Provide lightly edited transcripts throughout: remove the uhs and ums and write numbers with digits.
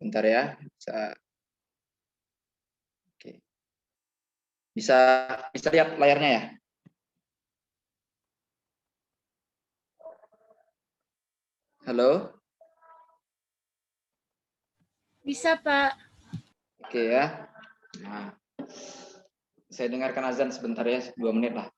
Bentar ya. Oke. Bisa lihat layarnya ya? Halo? Bisa, Pak. Oke ya. Nah, saya dengarkan azan sebentar ya, 2 menit lah.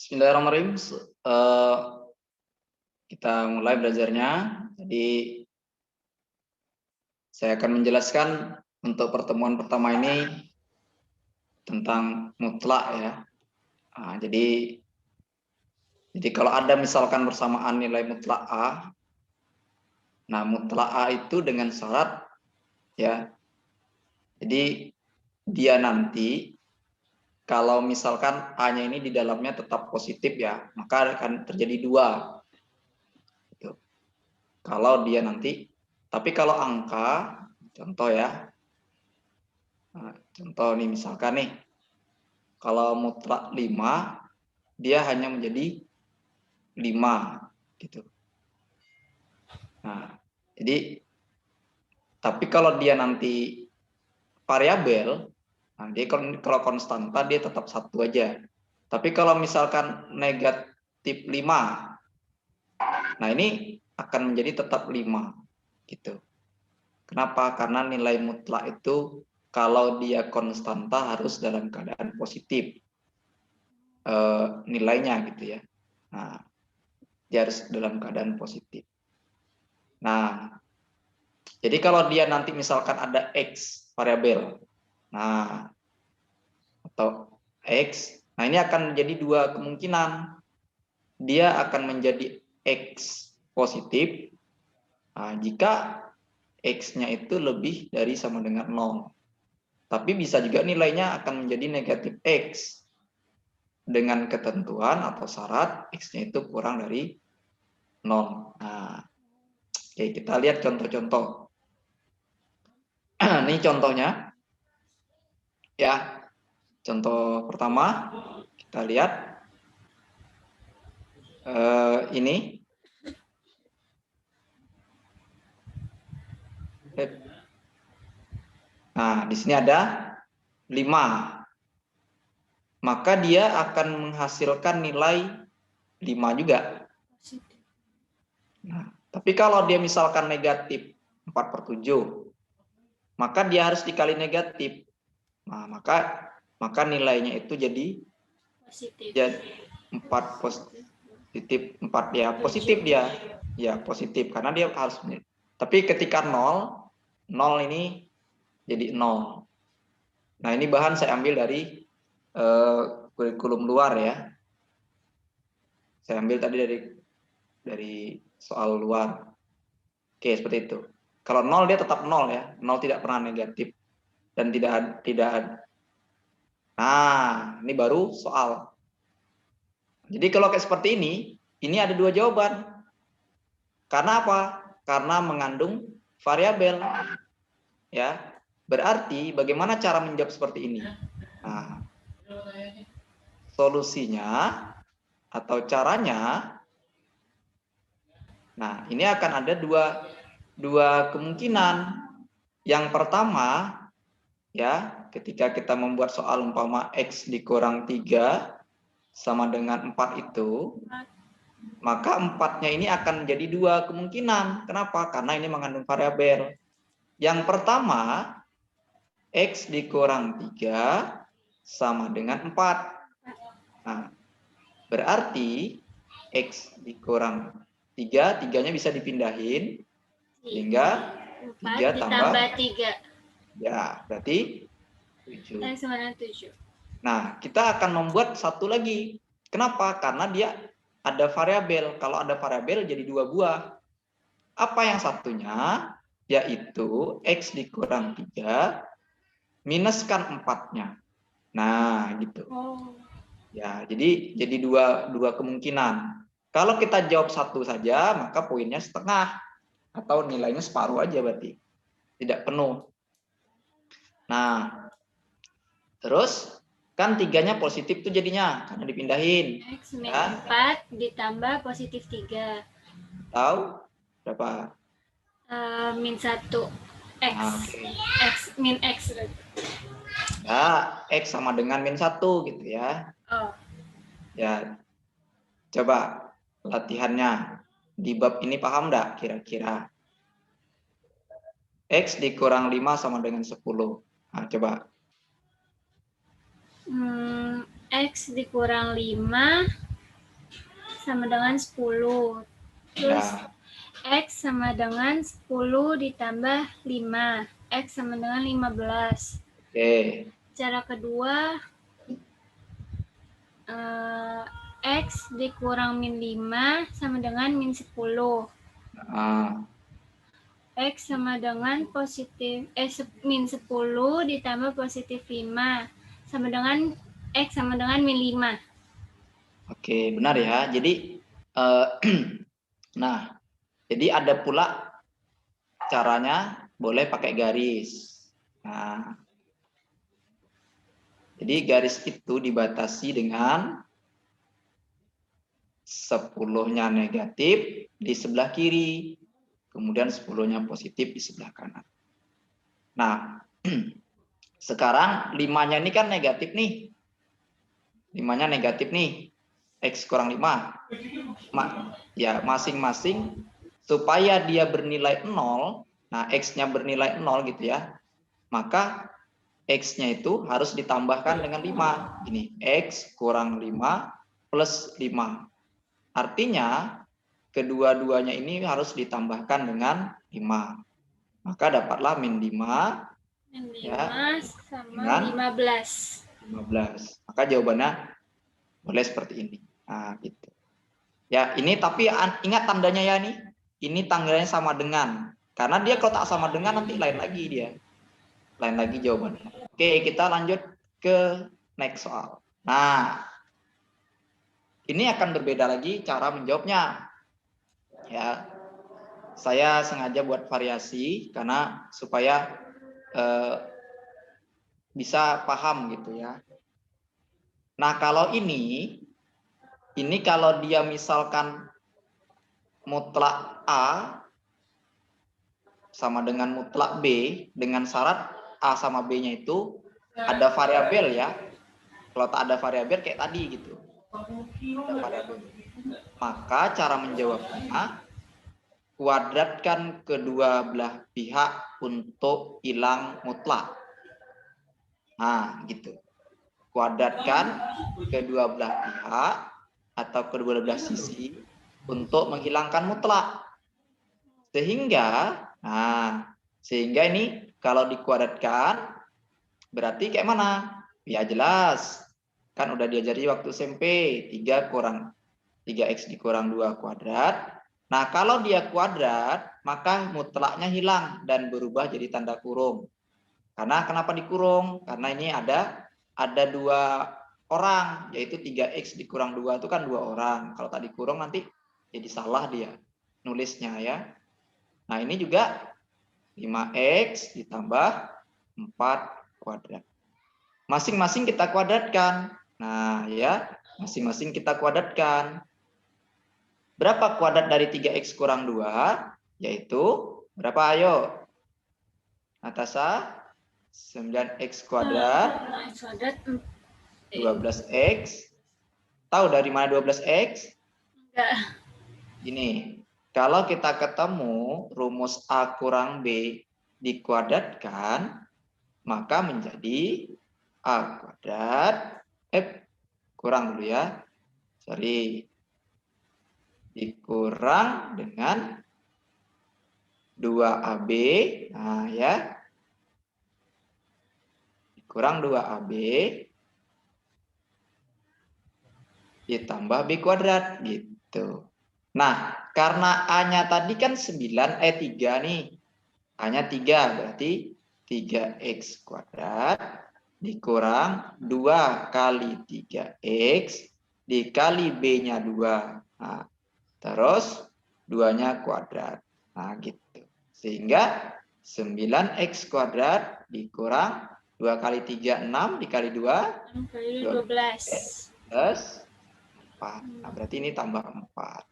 Bismillahirrahmanirrahim. Kita mulai belajarnya. Jadi saya akan menjelaskan untuk pertemuan pertama ini tentang mutlak ya. Nah, jadi kalau ada misalkan bersamaan nilai mutlak A, nah mutlak A itu dengan syarat ya. Jadi dia nanti kalau misalkan A-nya ini di dalamnya tetap positif ya, maka akan terjadi 2. Gitu. Kalau dia nanti, tapi kalau angka, contoh ya, nah, contoh nih misalkan nih, kalau mutlak 5, dia hanya menjadi 5 gitu. Nah, jadi tapi kalau dia nanti variabel, nah dia kalau konstanta dia tetap 1 aja. Tapi kalau misalkan negatif 5, nah ini akan menjadi tetap 5 gitu. Kenapa? Karena nilai mutlak itu kalau dia konstanta harus dalam keadaan positif nilainya gitu ya. Nah, dia harus dalam keadaan positif. Nah, jadi kalau dia nanti misalkan ada X variabel, nah atau X, nah ini akan menjadi 2 kemungkinan. Dia akan menjadi X positif jika X-nya itu lebih dari sama dengan 0. Tapi bisa juga nilainya akan menjadi negatif X dengan ketentuan atau syarat X-nya itu kurang dari 0. Nah, oke, kita lihat contoh-contoh. Ini contohnya. Ya, contoh pertama kita lihat ini. Nah, di sini ada 5. Maka dia akan menghasilkan nilai 5 juga. Nah, tapi kalau dia misalkan negatif 4/7, maka dia harus dikali negatif. Nah, maka nilainya itu jadi Positif. 4 positif 4 ya, positif dia. Ya, positif karena dia harus. Tapi ketika 0 ini jadi 0. Nah, ini bahan saya ambil dari kurikulum luar ya. Saya ambil tadi dari soal luar. Oke, seperti itu. Kalau 0 dia tetap 0 ya. 0 tidak pernah negatif dan tidak. Nah, ini baru soal. Jadi kalau kayak seperti ini ada 2 jawaban. Karena apa? Karena mengandung variabel. Ya. Berarti bagaimana cara menjawab seperti ini? Nah, solusinya atau caranya, nah ini akan ada dua kemungkinan. Yang pertama, Ya, ketika kita membuat soal umpama X dikurang 3 sama dengan 4 itu, maka 4-nya ini akan menjadi 2 kemungkinan. Kenapa? Karena ini mengandung variabel. Yang pertama, X dikurang 3 sama dengan 4. Nah, berarti X dikurang 3, 3-nya bisa dipindahin, sehingga 3 4 tambah, ditambah 3. ya, berarti 7. X sama dengan 7. Nah, kita akan membuat satu lagi. Kenapa? Karena dia ada variabel. Kalau ada variabel jadi 2 buah. Apa yang satunya? Yaitu X dikurang 3 minuskan 4-nya. Nah, gitu. Oh. Ya, jadi dua kemungkinan. Kalau kita jawab satu saja, maka poinnya setengah atau nilainya separuh aja berarti. Tidak penuh. Nah, terus kan 3-nya positif tuh jadinya karena dipindahin. X min Ya. 4 ditambah positif 3. Tahu berapa? Min 1. X. Oke. X min X. Ya, X sama dengan min 1 gitu ya. Oh. Ya, coba latihannya. Di bab ini paham enggak kira-kira? X dikurang 5 sama dengan 10. Nah, coba. X dikurang 5 sama dengan 10. Terus Ya. X sama dengan 10 ditambah 5. X sama dengan 15. Oke. Cara kedua, X dikurang min 5 sama dengan min 10. Nah, X sama dengan positif min 10 ditambah positif 5 sama dengan X sama dengan min 5. oke, benar ya. Jadi nah, jadi ada pula caranya boleh pakai garis. Nah, jadi garis itu dibatasi dengan 10-nya negatif di sebelah kiri, kemudian 10-nya positif di sebelah kanan. Nah, sekarang 5-nya ini kan negatif nih. 5-nya negatif nih. X kurang 5. Ya, masing-masing supaya dia bernilai 0, nah X-nya bernilai 0 gitu ya, maka X-nya itu harus ditambahkan dengan 5. Ini, X kurang 5 plus 5. Artinya, kedua-duanya ini harus ditambahkan dengan 5. Maka dapatlah min 5. Min 5 Ya, sama 15. 15. Maka jawabannya boleh seperti ini. Nah, gitu. Ya, ini tapi ingat tandanya ya nih. Ini tandanya sama dengan. Karena dia kalau tak sama dengan nanti lain lagi dia. Lain lagi jawabannya. Oke, kita lanjut ke next soal. Nah, ini akan berbeda lagi cara menjawabnya. Ya, saya sengaja buat variasi karena supaya bisa paham gitu ya. Nah, kalau ini kalau dia misalkan mutlak A sama dengan mutlak B dengan syarat A sama B-nya itu ada variabel ya. Kalau tak ada variabel kayak tadi gitu. Ada variabel. Maka cara menjawabnya kuadratkan kedua belah pihak untuk hilang mutlak. Nah, gitu. Kuadratkan kedua belah pihak atau kedua belah sisi untuk menghilangkan mutlak. Sehingga ini kalau dikuadratkan berarti kayak mana? Ya jelas. Kan udah diajari waktu SMP, 3X dikurang 2 kuadrat. Nah, kalau dia kuadrat, maka mutlaknya hilang dan berubah jadi tanda kurung. Karena kenapa dikurung? Karena ini ada 2 orang, yaitu 3X dikurang 2 itu kan 2 orang. Kalau tak dikurung nanti jadi salah dia nulisnya ya. Nah, ini juga 5X ditambah 4 kuadrat. Masing-masing kita kuadratkan. Nah, ya, masing-masing kita kuadratkan. Berapa kuadrat dari 3X kurang 2? Yaitu berapa? Ayo. Natasha? 9x kuadrat, X kuadrat 12x. Tahu dari mana 12x? enggak. Ini, kalau kita ketemu rumus A kurang B dikuadratkan, maka menjadi A kuadrat, kurang dulu ya, sorry, dikurang dengan 2AB, nah ya, dikurang 2AB, ditambah B kuadrat, gitu. Nah, karena A-nya tadi kan 3 nih, A-nya 3, berarti 3x kuadrat dikurang 2 kali 3x dikali B-nya 2. Nah, terus 2-nya kuadrat. Nah, gitu. Sehingga 9x kuadrat dikurang 2 kali 3, 6 dikali 2, 6 kali 12. plus 4. Nah, berarti ini tambah 4.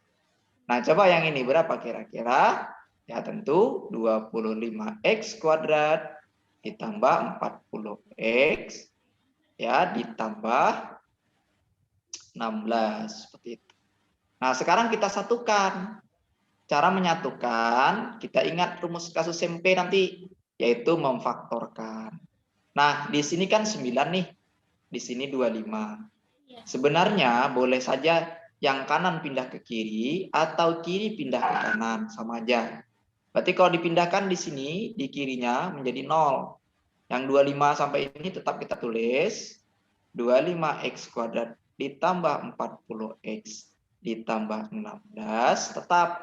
Nah, coba yang ini berapa kira-kira? Ya, tentu 25x kuadrat ditambah 40x ya ditambah 16 seperti itu. Nah, sekarang kita satukan. Cara menyatukan, kita ingat rumus kasus SMP nanti, yaitu memfaktorkan. Nah, di sini kan 9 nih. Di sini 25. Sebenarnya boleh saja yang kanan pindah ke kiri atau kiri pindah ke kanan, sama aja. Berarti kalau dipindahkan di sini, di kirinya menjadi 0. Yang 25 sampai ini tetap kita tulis 25x kuadrat ditambah 40x ditambah 16 tetap.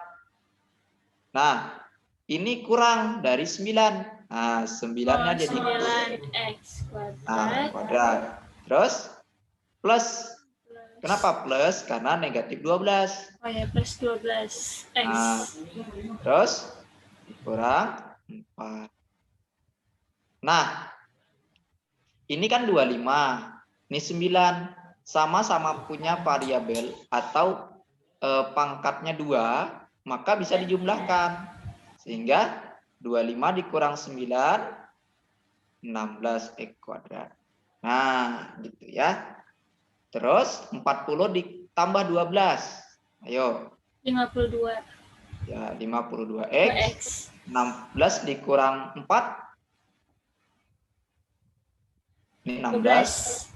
Nah, ini kurang dari 9. Nah, 9-nya jadi 9x kuadrat. Kuadrat. Terus plus. Kenapa plus? Karena negatif 12. Oh ya, plus 12x. Nah, terus kurang 4. Nah, ini kan 25. Ini 9. Sama-sama punya variabel atau pangkatnya 2, maka bisa dijumlahkan. Sehingga 25 dikurang 9, 16x kuadrat. Nah, gitu ya. Terus 40 ditambah 12. Ayo. 52. Ya, 52x. 16 dikurang 4. Ini 16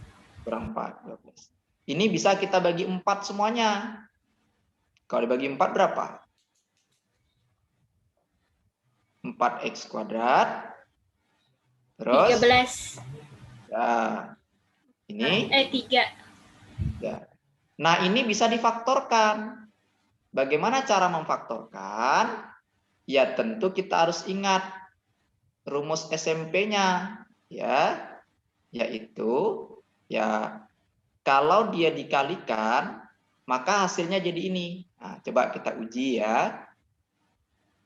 kurang 4, 12. Ini bisa kita bagi 4 semuanya. Kalau dibagi 4 berapa? 4x kuadrat. Terus 13. Ya. Ini 3. Ya. Nah, ini bisa difaktorkan. Bagaimana cara memfaktorkan? Ya, tentu kita harus ingat rumus SMP-nya, ya, yaitu ya kalau dia dikalikan maka hasilnya jadi ini. Nah, coba kita uji ya.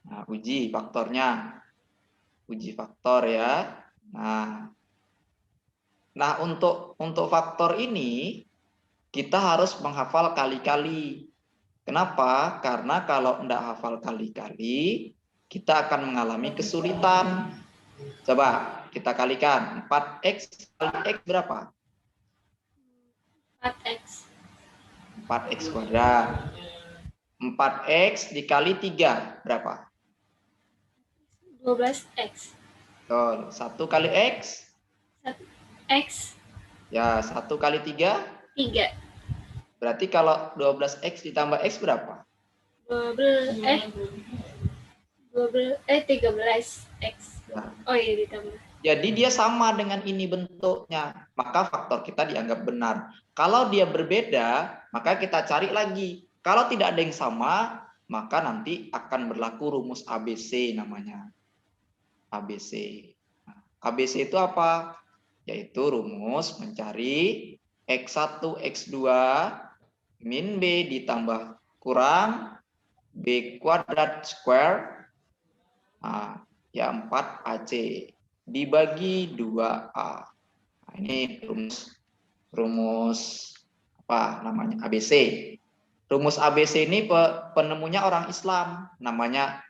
Nah, uji faktornya. Uji faktor ya. Nah, untuk faktor ini kita harus menghafal kali-kali. Kenapa? Karena kalau tidak hafal kali-kali, kita akan mengalami kesulitan. Coba kita kalikan. 4x kali x berapa? 4x. 4x kuadrat. 4x dikali 3 berapa? 12x. Betul. 1 kali x? X. Ya, 1 kali 3? 3. Berarti kalau 12x ditambah x berapa? 13x. Ya. Oh iya, ditambah. Jadi dia sama dengan ini bentuknya, maka faktor kita dianggap benar. Kalau dia berbeda, maka kita cari lagi. Kalau tidak ada yang sama, maka nanti akan berlaku rumus ABC namanya. ABC. Nah, ABC itu apa? Yaitu rumus mencari X1, X2, min B ditambah kurang B kuadrat square, nah, ya 4AC dibagi 2A. Nah, ini rumus apa namanya? ABC. Rumus ABC ini penemunya orang Islam, namanya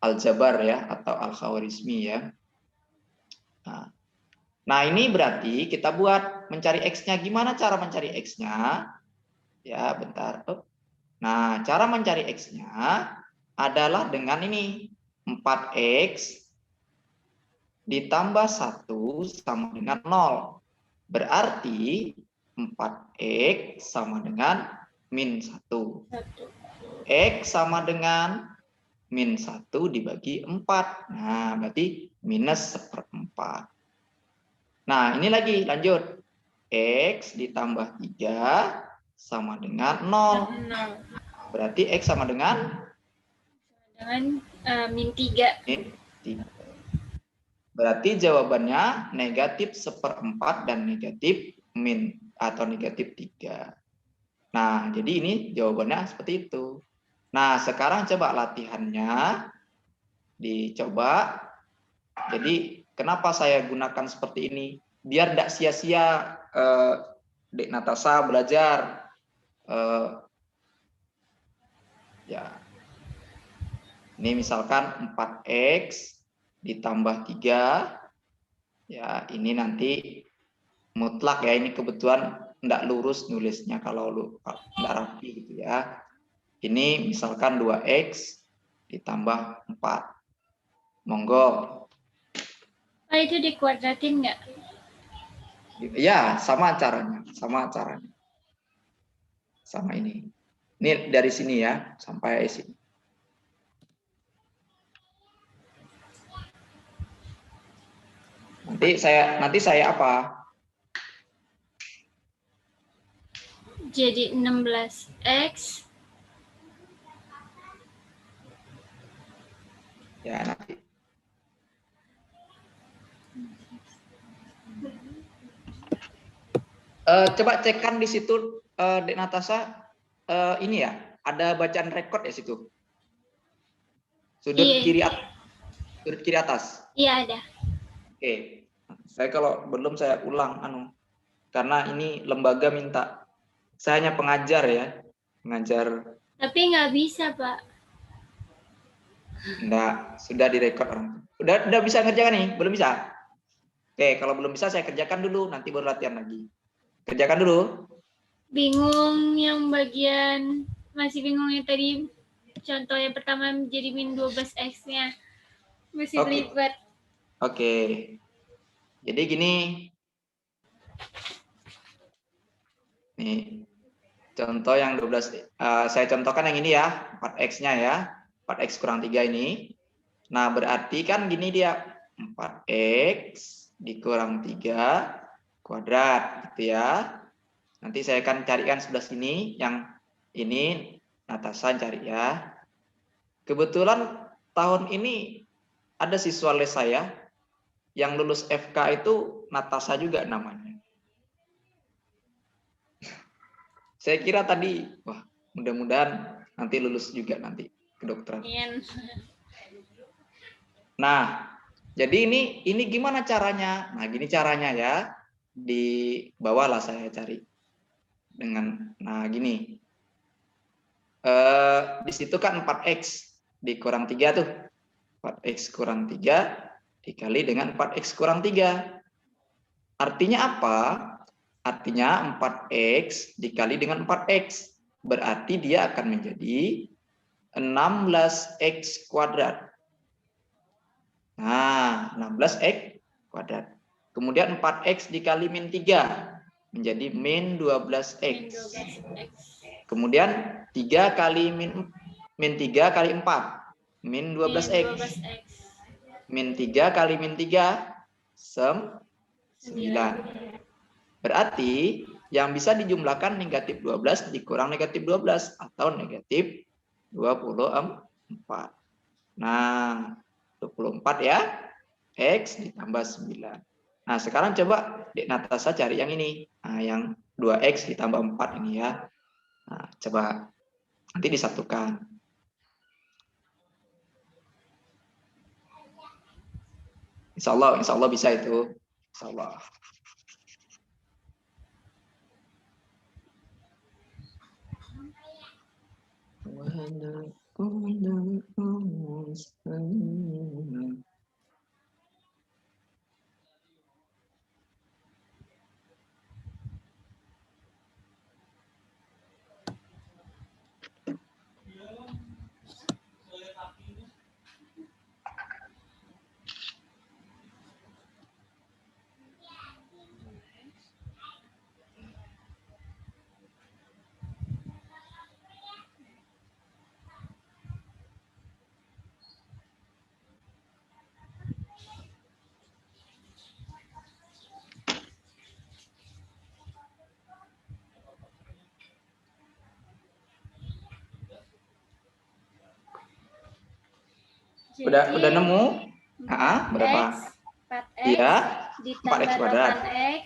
Al-Jabar ya atau Al-Khawarizmi ya. Nah, ini berarti kita buat mencari X-nya. Gimana cara mencari X-nya? Ya, bentar. Nah, cara mencari X-nya adalah dengan ini. 4X ditambah 1 sama dengan 0. Berarti 4X sama dengan min 1. X sama dengan min 1 dibagi 4. Nah, berarti minus 1/4. Nah, ini lagi, lanjut. X ditambah 3 sama dengan 0. Berarti X sama dengan min 3. Berarti jawabannya negatif 1/4 dan negatif min atau negatif 3. Nah, jadi ini jawabannya seperti itu. Nah, sekarang coba latihannya dicoba. Jadi, kenapa saya gunakan seperti ini? Biar tidak sia-sia Dek Natasha belajar. Ya. Ini misalkan 4X ditambah 3. Ya, ini nanti mutlak ya, ini kebetulan tidak lurus nulisnya kalau tidak rapi gitu ya. Ini misalkan 2X ditambah 4. Monggo. Itu dikuadratin nggak? Ya, sama caranya. Sama ini. Ini dari sini ya, sampai sini. Nanti saya apa? Jadi 16X. Ya, nanti. Coba cekkan di situ, Dek Natasha, ini ya, ada bacaan rekod ya situ. Sudut kiri atas. Iya, ada. Oke. Saya kalau belum saya ulang karena ini lembaga minta. Saya hanya pengajar ya, pengajar. Tapi nggak bisa, Pak. Enggak, sudah direkod orang. Udah bisa ngerjakan nih? Belum bisa? Oke, kalau belum bisa saya kerjakan dulu, nanti baru latihan lagi. Kerjakan dulu. Bingung yang bagian, masih bingung yang tadi contoh yang pertama menjadi min 12X-nya. Masih ribet. Oke. Jadi gini. Nih. Contoh yang 12, saya contohkan yang ini ya, 4X-nya ya. 4X kurang 3 ini. Nah, berarti kan gini dia, 4X dikurang 3 kuadrat gitu ya. Nanti saya akan carikan sebelah sini, yang ini Natasha cari ya. Kebetulan tahun ini ada siswa les saya yang lulus FK itu Natasha juga namanya. Saya kira tadi, wah mudah-mudahan nanti lulus juga nanti kedokteran. Nah, jadi ini gimana caranya? Nah, gini caranya ya. Di bawah lah saya cari. Nah, gini. Di situ kan 4X dikurang 3 tuh. 4X kurang 3 dikali dengan 4X kurang 3. Artinya apa? Artinya 4X dikali dengan 4X. Berarti dia akan menjadi 16X kuadrat. Nah, 16X kuadrat. Kemudian 4X dikali min 3 menjadi min 12X. Kemudian 3 kali min 3 kali 4 min 12X. Min 3 kali min 3 9. Berarti yang bisa dijumlahkan negatif 12 dikurang negatif 12 atau negatif 24. Nah, 24 ya. X ditambah 9. Nah, sekarang coba Dek Natasha cari yang ini. Nah, yang 2X ditambah 4 ini ya. Nah, coba nanti disatukan. Insya Allah bisa itu. Insya Allah. Udah nemu? Berapa? 4x Iya, ditambah 4x kuadrat. 8x.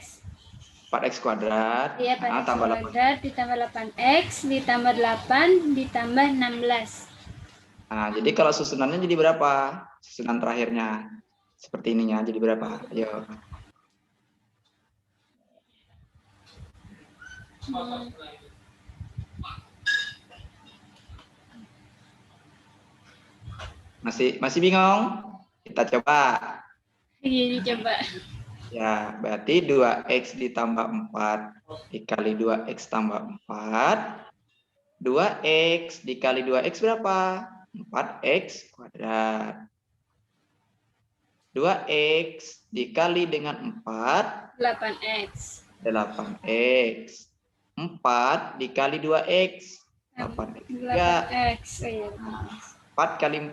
4x kuadrat. Iya, 4x Tambah 8. kuadrat ditambah 8x ditambah 8 ditambah 16. Nah, jadi kalau susunannya jadi berapa? Susunan terakhirnya seperti ininya jadi berapa? Ayo. Masih bingung? Kita coba. Iya, coba. Ya, berarti 2x ditambah 4 dikali 2x tambah 4. 2x dikali 2x berapa? 4x kuadrat. 2x dikali dengan 4. 8x. 8x. 4 dikali 2x. 8x. 8x. 4 kali 4?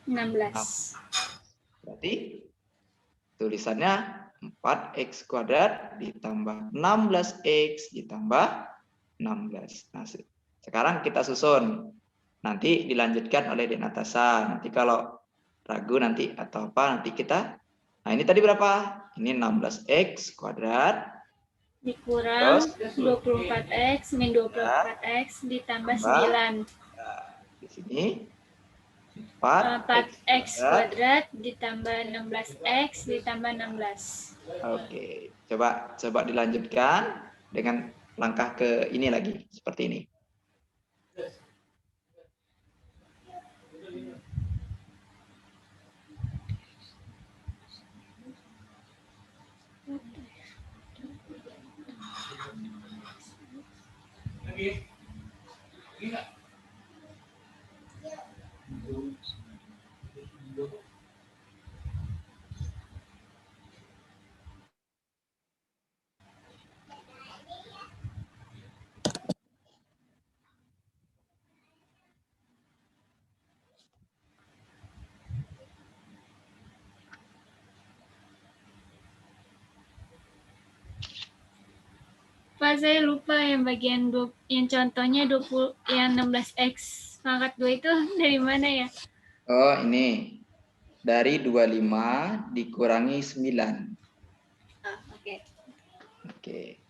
16. Berarti tulisannya 4x kuadrat ditambah 16x ditambah 16. Nah, sekarang kita susun. Nanti dilanjutkan oleh Dek Natasha. Nanti kalau ragu nanti atau apa nanti kita. Nah, ini tadi berapa? Ini 16x kuadrat Dikurang 24x min 24x ditambah 9. Di sini 4x kuadrat ditambah 16x ditambah 16. Oke, coba dilanjutkan dengan langkah ke ini lagi seperti ini. Pak, saya lupa yang bagian yang contohnya 20 yang 16x pangkat 2 itu dari mana ya? Oh, ini. Dari 25 dikurangi 9. Oke. Oke.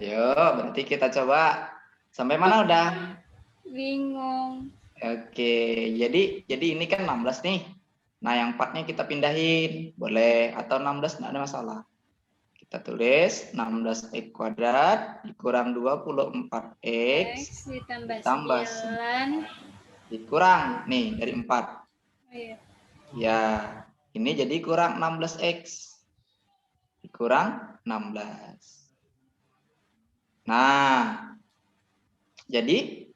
Yo, berarti kita coba sampai mana udah? Bingung. Oke, jadi ini kan 16 nih. Nah, yang 4-nya kita pindahin, boleh atau 16 enggak ada masalah. Kita tulis 16x kuadrat dikurang 24x ditambah 9 dikurang nih dari 4. Oh, iya. Ya, ini jadi kurang 16x. Dikurang 16. Nah, jadi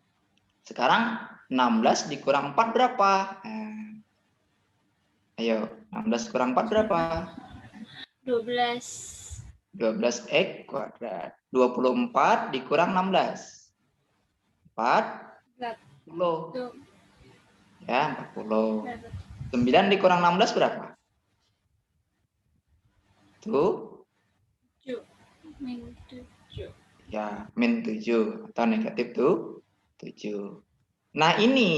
sekarang 16 dikurang 4 berapa? Ayo, 16 kurang 4 berapa? 12. 12x kuadrat. 24 dikurang 16. 40. Ya, 40. 9 dikurang 16 berapa? Tuh. Min 7. Ya, min 7 atau negatif tuh 7. Nah, ini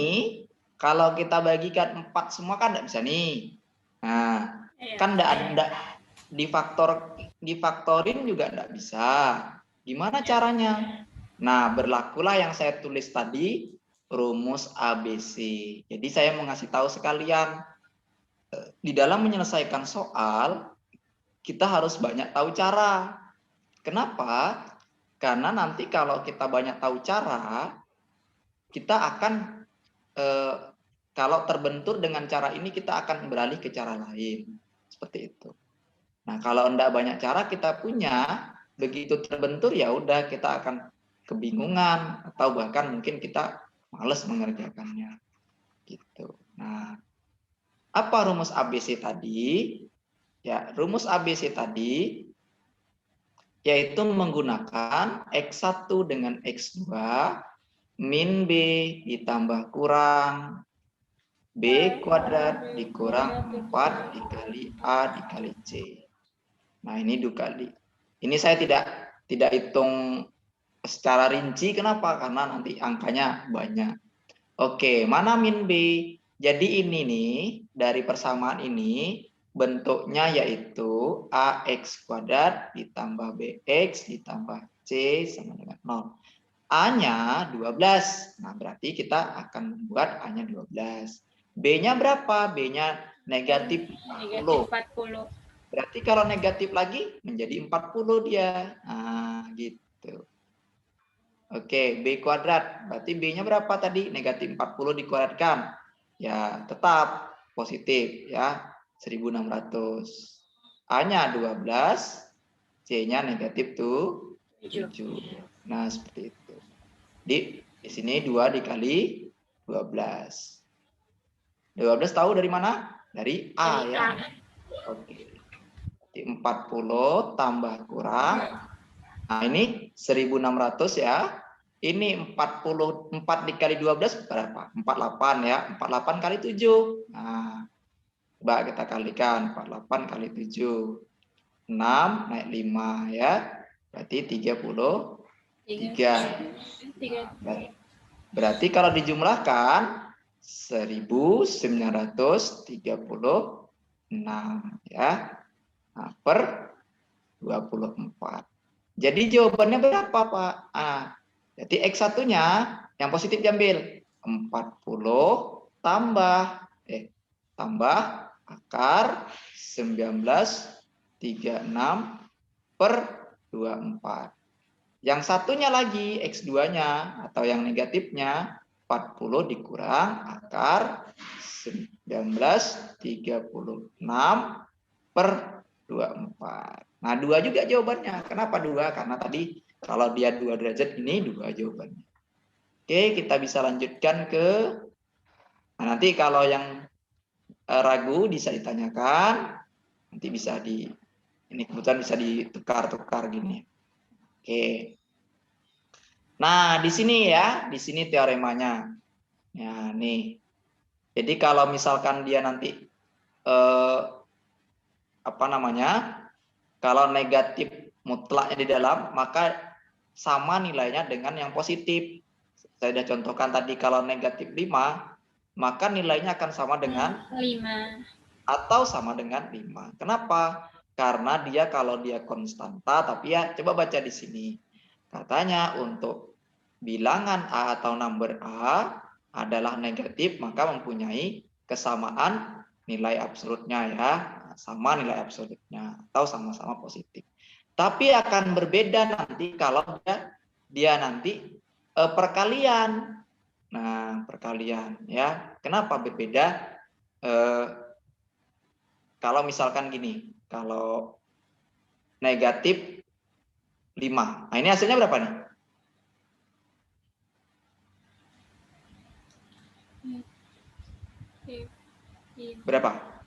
Kalau kita bagikan 4 semua kan enggak bisa nih. Nah, kan enggak difaktorin juga enggak bisa. Gimana caranya? Nah, berlakulah yang saya tulis tadi, rumus ABC. Jadi saya mau ngasih tahu sekalian, di dalam menyelesaikan soal, kita harus banyak tahu cara. Kenapa? Karena nanti kalau kita banyak tahu cara, kita akan kalau terbentur dengan cara ini, kita akan beralih ke cara lain. Seperti itu. Nah, kalau enggak banyak cara kita punya, begitu terbentur ya udah kita akan kebingungan atau bahkan mungkin kita malas mengerjakannya. Gitu. Nah, apa rumus ABC tadi? Ya, rumus ABC tadi yaitu menggunakan X1 dengan X2 min B ditambah kurang B kuadrat dikurang 4 dikali A dikali C. Nah, ini dikali. Ini saya tidak hitung secara rinci. Kenapa? Karena nanti angkanya banyak. Oke, mana min B? Jadi ini nih, dari persamaan ini, bentuknya yaitu AX kuadrat ditambah BX ditambah C sama dengan 0. A-nya 12. Nah, berarti kita akan membuat A-nya 12. B-nya berapa? B-nya negatif 40. Berarti kalau negatif lagi menjadi 40 dia. Nah, gitu. Oke, B kuadrat. Berarti B-nya berapa tadi? Negatif 40 dikuadratkan. Ya, tetap positif ya. 1600. A-nya 12. C-nya negatif 7. Nah, seperti itu. Di sini 2 dikali 12. 12 tahu dari mana? Dari A ya. Oke. 40 tambah kurang. Nah, ini 1600 ya. Ini 44 dikali 12 berapa? 48 ya. 48 kali 7. Nah, coba kita kalikan. 48 kali 7. 6 naik 5 ya. Berarti 33. Berarti kalau dijumlahkan 1936 ya. Nah, per 24. Jadi jawabannya berapa, Pak? Jadi X1-nya yang positif diambil 40 tambah akar 1936 per 24. Yang satunya lagi X2-nya atau yang negatifnya 40 dikurang akar 1936 per 24. Nah, 2 juga jawabannya. Kenapa 2? Karena tadi kalau dia 2 derajat ini 2 jawabannya. Oke, kita bisa lanjutkan ke nanti kalau yang ragu bisa ditanyakan. Nanti bisa ini kebetulan bisa ditukar-tukar gini. Oke. Nah, di sini ya, di sini teoremanya. Ya, nih. Jadi kalau misalkan dia nanti kalau negatif mutlaknya di dalam, maka sama nilainya dengan yang positif. Saya sudah contohkan tadi kalau negatif 5, maka nilainya akan sama dengan 5 atau sama dengan 5. Kenapa? Karena dia kalau dia konstanta, tapi ya coba baca di sini. Katanya untuk bilangan A atau number A adalah negatif, maka mempunyai kesamaan nilai absolutnya ya. Sama nilai absolutnya atau sama-sama positif. Tapi akan berbeda nanti kalau dia nanti perkalian. Nah, perkalian ya. Kenapa berbeda? Kalau misalkan gini, kalau negatif 5. Nah, ini hasilnya berapa nih? Berapa?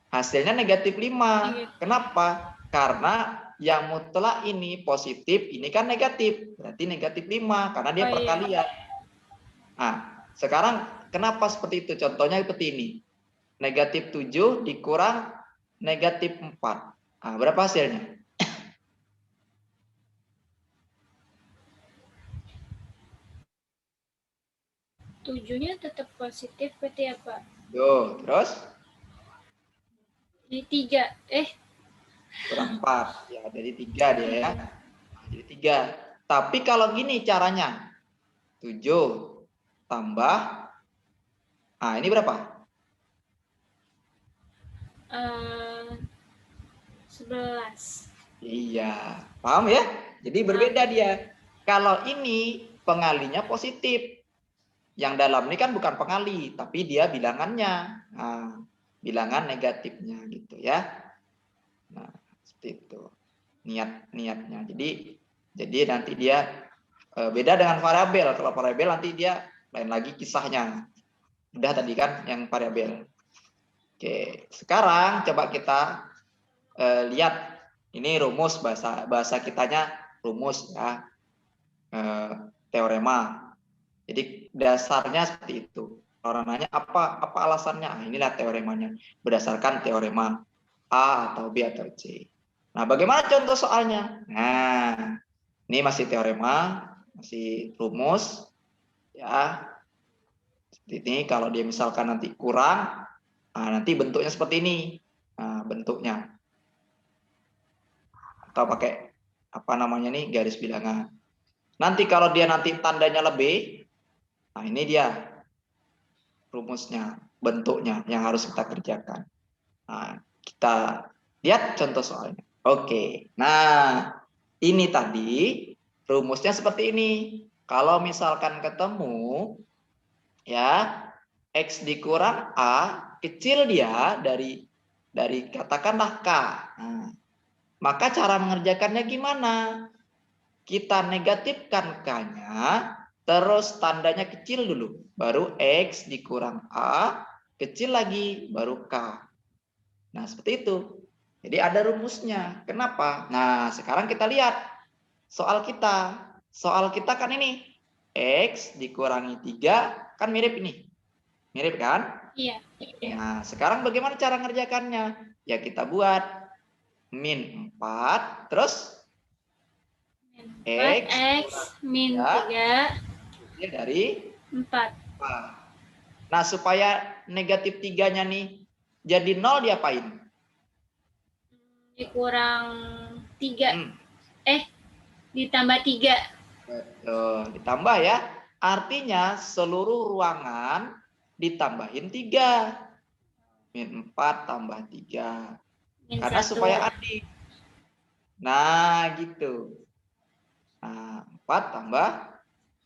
Hasilnya negatif 5. Kenapa? Karena yang mutlak ini positif, ini kan negatif. Berarti negatif 5 karena dia perkalian. Nah, sekarang kenapa seperti itu? Contohnya seperti ini. Negatif 7 dikurang negatif 4. Nah, berapa hasilnya? 7-nya tetap positif berarti apa? Yo, terus Jadi 3. kurang 4. Ya, jadi 3 dia ya. Nah, jadi 3. Tapi kalau gini caranya. 7 tambah. Nah, ini berapa? 11. Iya, paham ya? Jadi berbeda dia. Kalau ini pengalinya positif. Yang dalam ini kan bukan pengali, tapi dia bilangannya. Nah, bilangan negatifnya gitu ya. Nah, seperti itu. Niatnya. Jadi nanti dia beda dengan variabel. Kalau variabel nanti dia lain lagi kisahnya. Udah tadi kan yang variabel. Oke, sekarang coba kita lihat ini rumus bahasa kitanya rumus ya, teorema. Jadi dasarnya seperti itu. Orang nanya apa alasannya? Nah, inilah teoremanya. Berdasarkan teorema A atau B atau C. Nah, bagaimana contoh soalnya? Nah, ini masih teorema, masih rumus ya. Seperti ini kalau dia misalkan nanti kurang, nah nanti bentuknya seperti ini. Nah, bentuknya atau pakai apa namanya nih garis bilangan. Nanti kalau dia nanti tandanya lebih, nah ini dia rumusnya, bentuknya yang harus kita kerjakan. Nah, kita lihat contoh soalnya. Oke, nah ini tadi rumusnya seperti ini. Kalau misalkan ketemu ya X dikurang A kecil dia dari katakanlah K. Nah, maka cara mengerjakannya gimana? Kita negatifkan K-nya, terus tandanya kecil dulu. Baru X dikurang A, kecil lagi, baru K. Nah, seperti itu. Jadi ada rumusnya. Kenapa? Nah, sekarang kita lihat soal kita. Soal kita kan ini. X dikurangi 3, kan mirip ini. Mirip kan? Iya. Nah, sekarang bagaimana cara ngerjakannya? Ya kita buat min 4, terus X min 3 dari 4. 4. Nah, supaya negatif 3-nya nih jadi 0 diapain? Dikurang 3. Ditambah 3. Betul, ditambah ya. Artinya seluruh ruangan ditambahin 3. Min 4 tambah 3. Min Karena 1. supaya adil. Nah, gitu. Nah, 4 tambah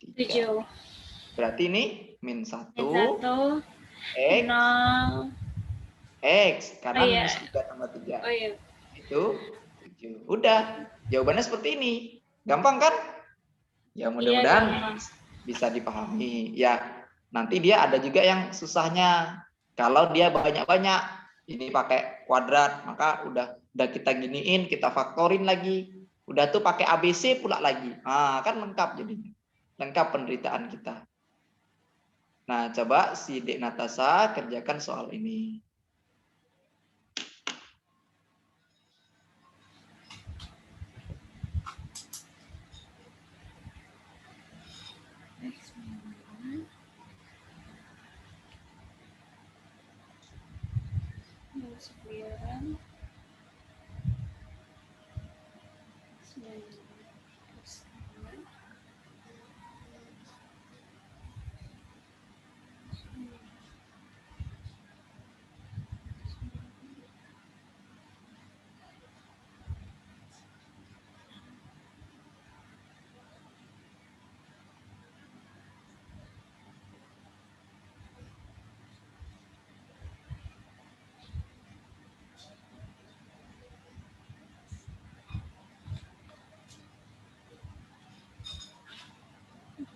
3. 7. Berarti ini min 1. Min 1. X. 0. X. Karena Oh, iya. minus 3 tambah 3. Oh iya. Itu 7. Udah. Jawabannya seperti ini. Gampang kan? Ya mudah-mudahan Iya, bisa dipahami. Ya, nanti dia ada juga yang susahnya. Kalau dia banyak-banyak, ini pakai kuadrat, maka udah kita giniin, kita faktorin lagi. Udah tuh pakai ABC pula lagi. Nah, kan lengkap jadinya. Lengkap penderitaan kita. Nah, coba si Dek Natasha kerjakan soal ini.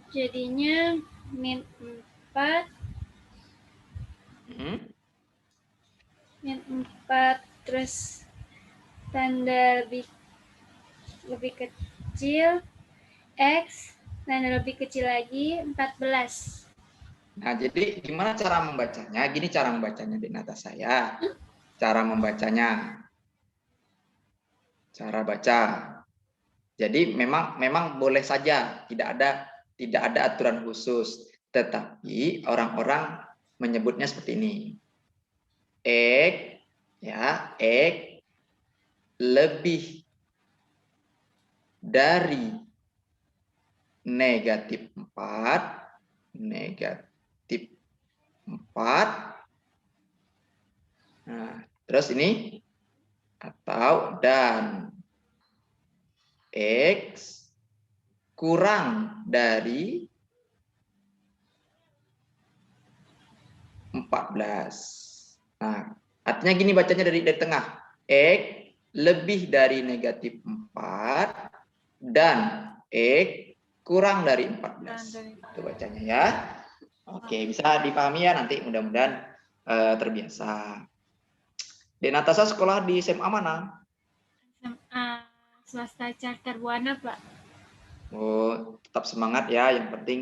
Jadinya min 4. Min 4 terus tanda lebih kecil X, tanda lebih kecil lagi 14. Nah, jadi gimana cara membacanya? Gini cara membacanya di Natasha ya. Cara membacanya. Cara baca. Jadi memang boleh saja, tidak ada aturan khusus. Tetapi orang-orang menyebutnya seperti ini. X, ya, X lebih dari negatif 4, negatif 4. Nah, terus ini atau dan X kurang dari 14. Nah, artinya gini bacanya dari tengah. X lebih dari negatif 4 dan X kurang dari 14. Itu bacanya ya. Oke, bisa dipahami ya nanti mudah-mudahan terbiasa. Dek Natasha sekolah di SMA mana? SMA swasta Charter Buana, Pak. Oh, tetap semangat ya. Yang penting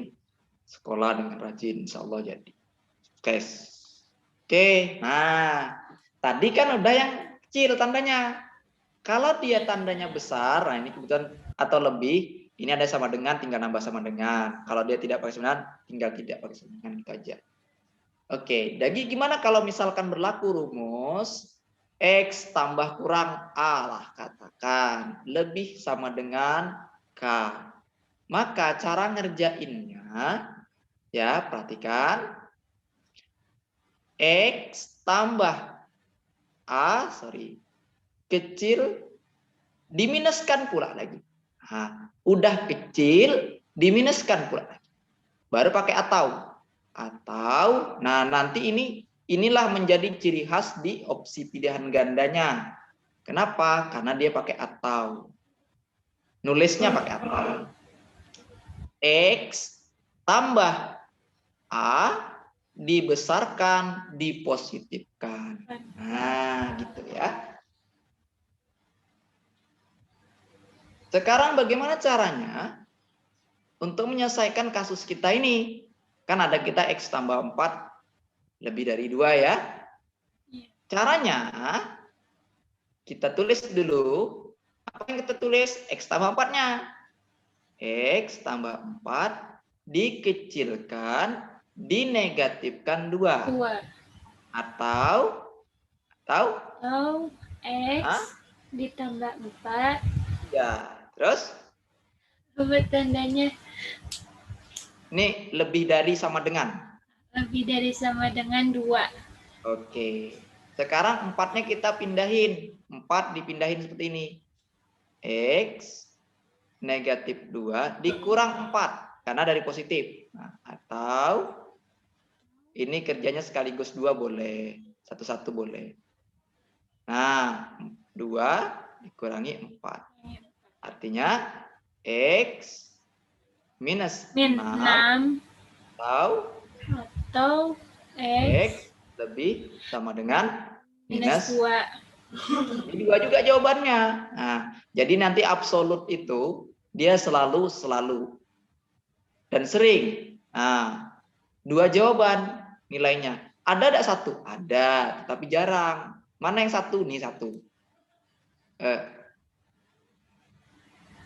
sekolah dengan rajin, insya Allah jadi. Oke, nah tadi kan udah yang kecil tandanya. Kalau dia tandanya besar, nah ini kebetulan atau lebih, ini ada sama dengan, tinggal nambah sama dengan. Kalau dia tidak pakai sama dengan, tinggal tidak pakai sama dengan, gitu aja. Oke, jadi gimana kalau misalkan berlaku rumus X tambah kurang A lah katakan, lebih sama dengan K. Maka cara ngerjainnya, ya perhatikan, X tambah A, kecil, diminuskan pula lagi. Nah, udah kecil, diminuskan pula lagi. Baru pakai atau. Nah nanti inilah menjadi ciri khas di opsi pilihan gandanya. Kenapa? Karena dia pakai atau. Nulisnya pakai atau. X tambah A dibesarkan, dipositifkan. Nah, gitu ya. Sekarang bagaimana caranya untuk menyelesaikan kasus kita ini? Kan ada kita X tambah 4 lebih dari 2 ya. Caranya kita tulis dulu. Apa yang kita tulis? X tambah 4-nya. X tambah 4 dikecilkan, dinegatifkan 2. Atau X ditambah 4. Ya, terus? Buat tandanya. Ini lebih dari sama dengan? Lebih dari sama dengan 2. Oke. Sekarang 4-nya kita pindahin. 4 dipindahin seperti ini. X negatif 2 dikurang 4. Karena dari positif. Nah, atau ini kerjanya sekaligus 2 boleh. Satu-satu boleh. Nah, 2 dikurangi 4. Artinya X minus 6 atau X lebih sama dengan minus 2. Ini 2 juga jawabannya. Nah, jadi nanti absolut itu dia selalu dan sering. Nah, 2 jawaban nilainya. Ada enggak 1? Ada, tetapi jarang. Mana yang 1? Nih 1.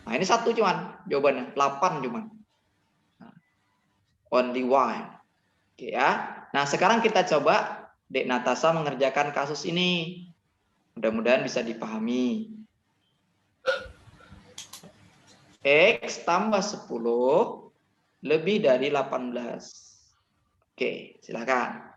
Nah, ini 1 cuman jawabannya, 8 cuman. Only one. Oke ya. Nah, sekarang kita coba Dek Natasha mengerjakan kasus ini. Mudah-mudahan bisa dipahami. X tambah 10 lebih dari 18. Oke, silakan.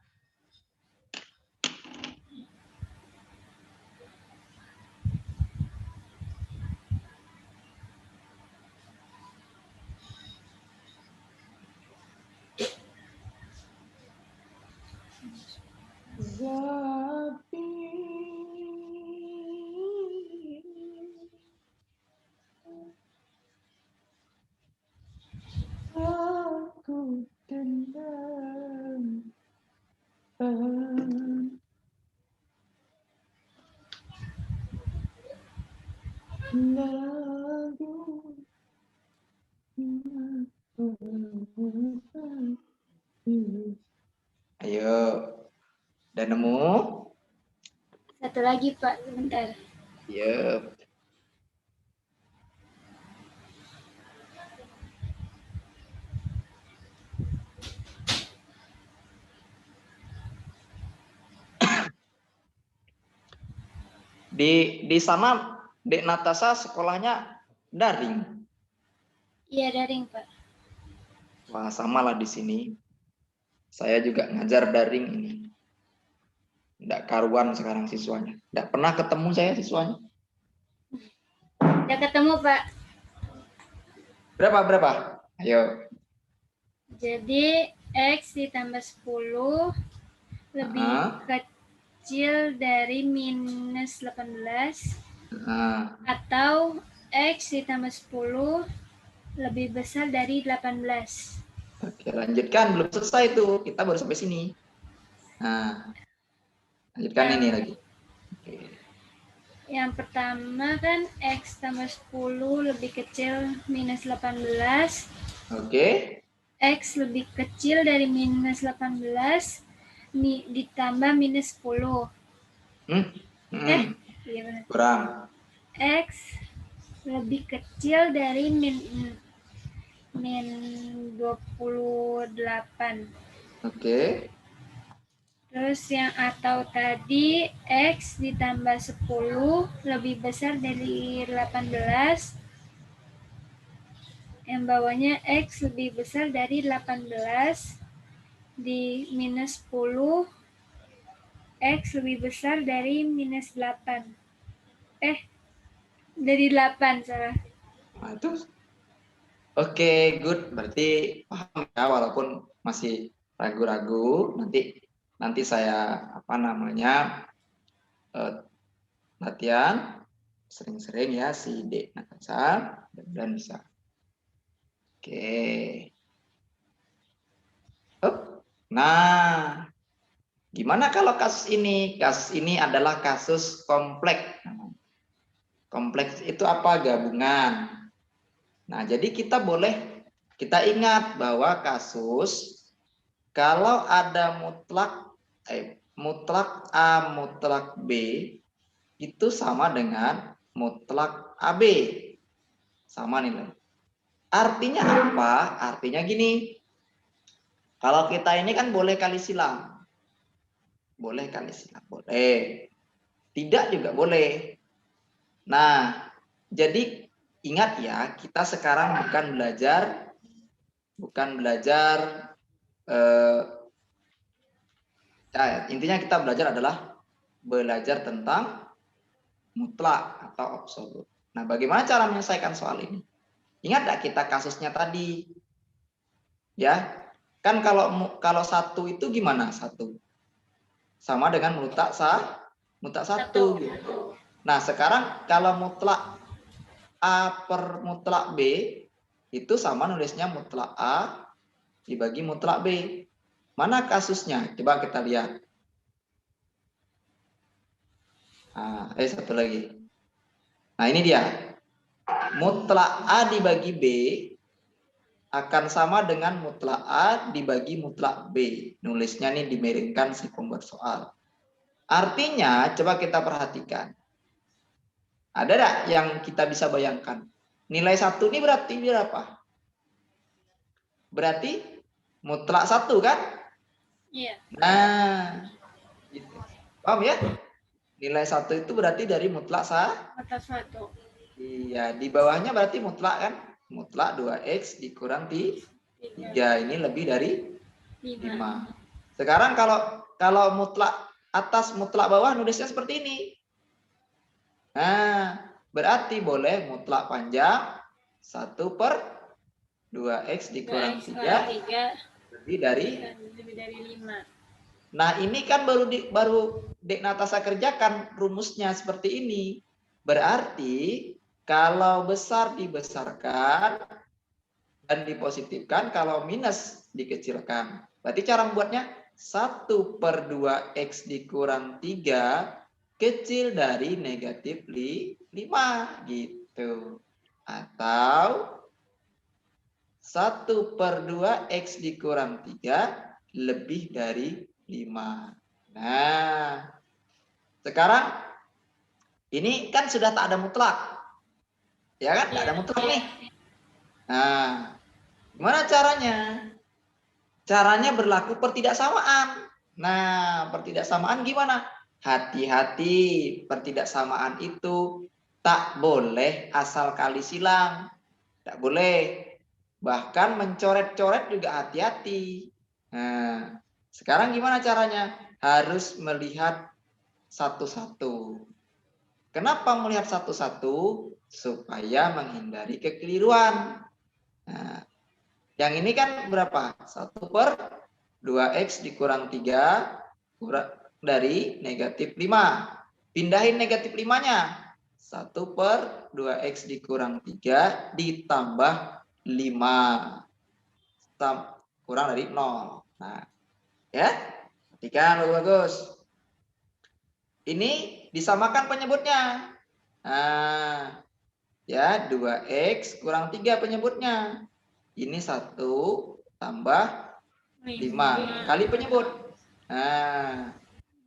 Aku tendang ayo, udah nemu? Satu lagi Pak, sebentar. Yep. Di sana Dek Natasha sekolahnya daring. Iya, daring, Pak. Wah, samalah di sini. Saya juga ngajar daring ini. Tidak karuan sekarang siswanya. Tidak pernah ketemu saya siswanya. Udah ketemu, Pak. Berapa? Ayo. Jadi X ditambah 10 lebih kecil dari minus 18 atau X ditambah 10 lebih besar dari 18. Oke, lanjutkan. Belum selesai tuh. Kita baru sampai sini. Nah, lanjutkan ini lagi. Oke. Yang pertama kan X tambah 10 lebih kecil minus 18. Oke. X lebih kecil dari minus 18 ditambah minus 10. Iya benar. Kurang. X lebih kecil dari min 28. Oke. Terus yang atau tadi X ditambah 10 lebih besar dari 18. Yang bawahnya X lebih besar dari 18 di minus 10. X lebih besar dari minus 8. Dari 8, salah. Nah, itu. Oke, good. Berarti paham ya, walaupun masih ragu-ragu. Nanti saya latihan sering-sering ya si Dek Natasha dan bisa. Oke. Nah, gimana kalau kasus ini? Kasus ini adalah kasus kompleks. Kompleks itu apa? Gabungan. Nah, jadi kita ingat bahwa kasus kalau ada mutlak A, mutlak B itu sama dengan mutlak AB. Sama nilai. Artinya apa? Artinya gini. Kalau kita ini kan boleh kali silang. Boleh kali silang, boleh. Tidak juga boleh. Nah, jadi ingat ya, kita sekarang bukan belajar intinya kita belajar tentang mutlak atau absolut. Nah, bagaimana cara menyelesaikan soal ini? Ingat enggak kita kasusnya tadi? Ya, kan kalau satu itu gimana? Satu sama dengan mutlak satu gitu. Nah, sekarang kalau mutlak A per mutlak B itu sama nulisnya mutlak A dibagi mutlak B. Mana kasusnya? Coba kita lihat. Satu lagi. Nah, ini dia. Mutlak A dibagi B akan sama dengan mutlak A dibagi mutlak B. Nulisnya nih dimiringkan si pembuat soal. Artinya, coba kita perhatikan. Ada enggak yang kita bisa bayangkan? Nilai 1 ini berarti berapa? Berarti mutlak 1 kan? Iya. Nah, gitu. Paham ya? Nilai 1 itu berarti dari mutlak 1. Iya, di bawahnya berarti mutlak kan? Mutlak 2x dikurang 3. Ini lebih dari 5. Sekarang kalau mutlak atas mutlak bawah nulisnya seperti ini. Nah, berarti boleh mutlak panjang 1 per 2x dikurang 3 lebih dari 5. Nah, ini kan baru Dek Natasha kerjakan rumusnya seperti ini. Berarti kalau besar dibesarkan dan dipositifkan, kalau minus dikecilkan. Berarti cara membuatnya 1 per 2x dikurang 3 kecil dari negatif 5 gitu. Atau 1 per 2x dikurang 3 lebih dari 5. Nah, sekarang ini kan sudah tak ada mutlak. Ya kan? Tak ada mutlak nih. Nah, gimana caranya? Caranya berlaku pertidaksamaan. Nah, pertidaksamaan gimana? hati-hati, pertidaksamaan itu tak boleh asal kali silang. Tak boleh. Bahkan mencoret-coret juga hati-hati. Nah, sekarang gimana caranya? Harus melihat satu-satu. Kenapa melihat satu-satu? Supaya menghindari kekeliruan. Nah, yang ini kan berapa? 1/2x dikurang 3 kurang dari negatif 5. Pindahin negatif 5-nya. 1/2x dikurang 3 ditambah 5. Kurang dari 0. Nah, ya. Perhatikan bagus. Ini disamakan penyebutnya. Nah, ya 2x kurang 3 penyebutnya. Ini 1 tambah 5 kali penyebut. Nah,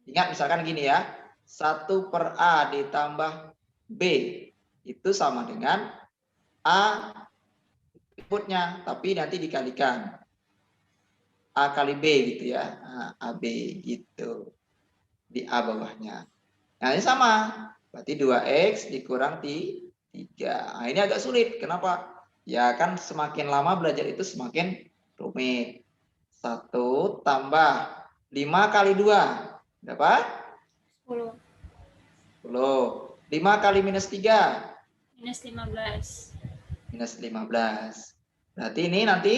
ingat misalkan gini ya. 1/A ditambah B itu sama dengan A penyebutnya, tapi nanti dikalikan. A kali B gitu ya. Nah, AB gitu. Di A bawahnya. Nah, ini sama. Berarti 2x dikurang 3. Nah, ini agak sulit. Kenapa? Ya kan semakin lama belajar itu semakin rumit. 1 tambah 5 kali 2. Berapa? 10. 10. 5 kali minus 3. Minus 15. Minus 15. Berarti ini nanti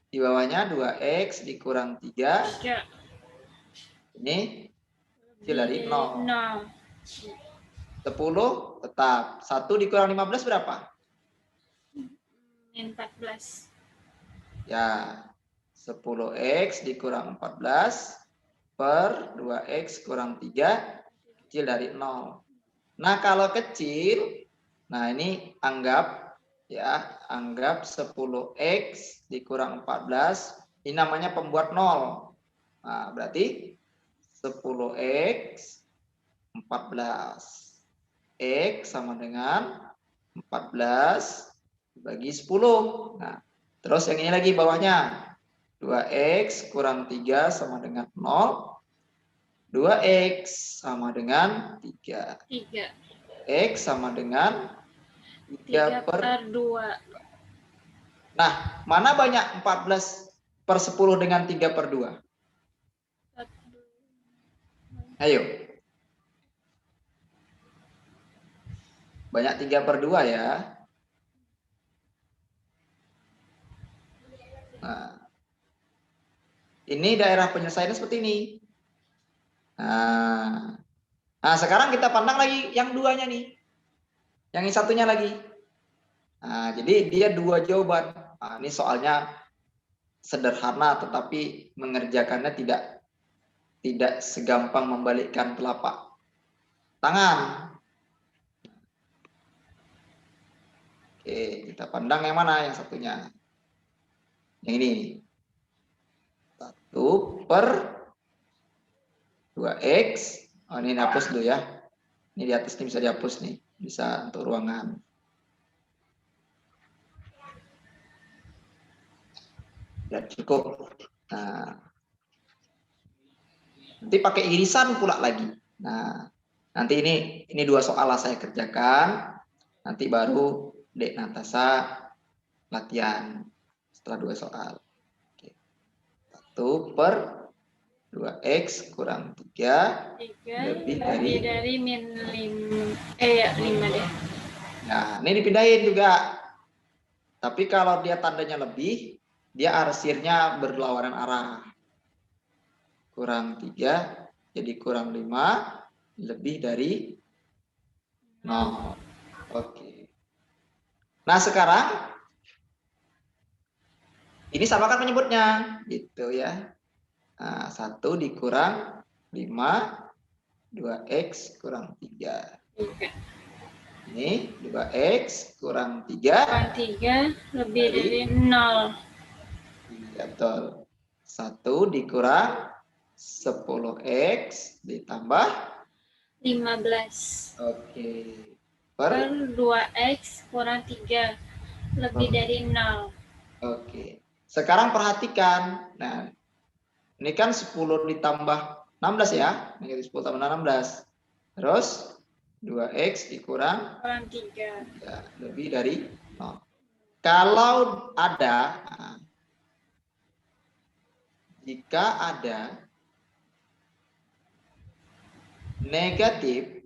di bawahnya 2x dikurang 3. 3. Ini kecil dari 0. 0. 10 tetap. 1 dikurang 15 berapa? Min 14. Ya, 10x dikurang 14 per 2x kurang 3 kecil dari 0. Nah, kalau kecil, nah ini anggap ya, anggap 10x dikurang 14, ini namanya pembuat 0. Nah, berarti 10x 14. X sama dengan 14 bagi 10. Nah, terus yang ini lagi bawahnya. 2x kurang 3 sama dengan 0. 2x sama dengan 3. 3. X sama dengan 3 per 2. Nah, mana banyak 14/10 dengan 3/2? Ayo. Banyak 3/2 ya. Nah, ini daerah penyelesaiannya seperti ini. Nah, sekarang kita pandang lagi yang duanya nih. Yang ini satunya lagi. Nah, jadi dia 2 jawaban. Nah, ini soalnya sederhana tetapi mengerjakannya tidak segampang membalikkan telapak tangan. Oke, kita pandang yang mana yang satunya. Yang ini. 1/2x. Oh, ini dihapus dulu ya. Ini di atas ini bisa dihapus nih. Bisa untuk ruangan. Ya, cukup. Nah, nanti pakai irisan pula lagi. Nah, nanti ini 2 soal lah saya kerjakan. Nanti baru Dek Natasha latihan setelah 2 soal. Oke. 1/2x kurang 3 lebih dari min 5. Ya, 5 deh. Nah, ini dipindahin juga. Tapi kalau dia tandanya lebih, dia arsirnya berlawanan arah. Kurang 3 jadi kurang 5 lebih dari 0. Oke. Nah, sekarang ini samakan penyebutnya gitu ya. Nah, 1 dikurang 5 2x kurang 3. Ini 2x kurang 3. Kurang 3 lebih dari 0. Ya, betul. 1 dikurang 10x ditambah 15. Oke. Per 2x kurang 3 lebih dari 0. Oke. Sekarang perhatikan. Nah, ini kan 10 ditambah 16 ya. Negatif 10 tambah 16. Terus 2x dikurang Kurang 3. ya, lebih dari 0. Kalau ada, jika ada negatif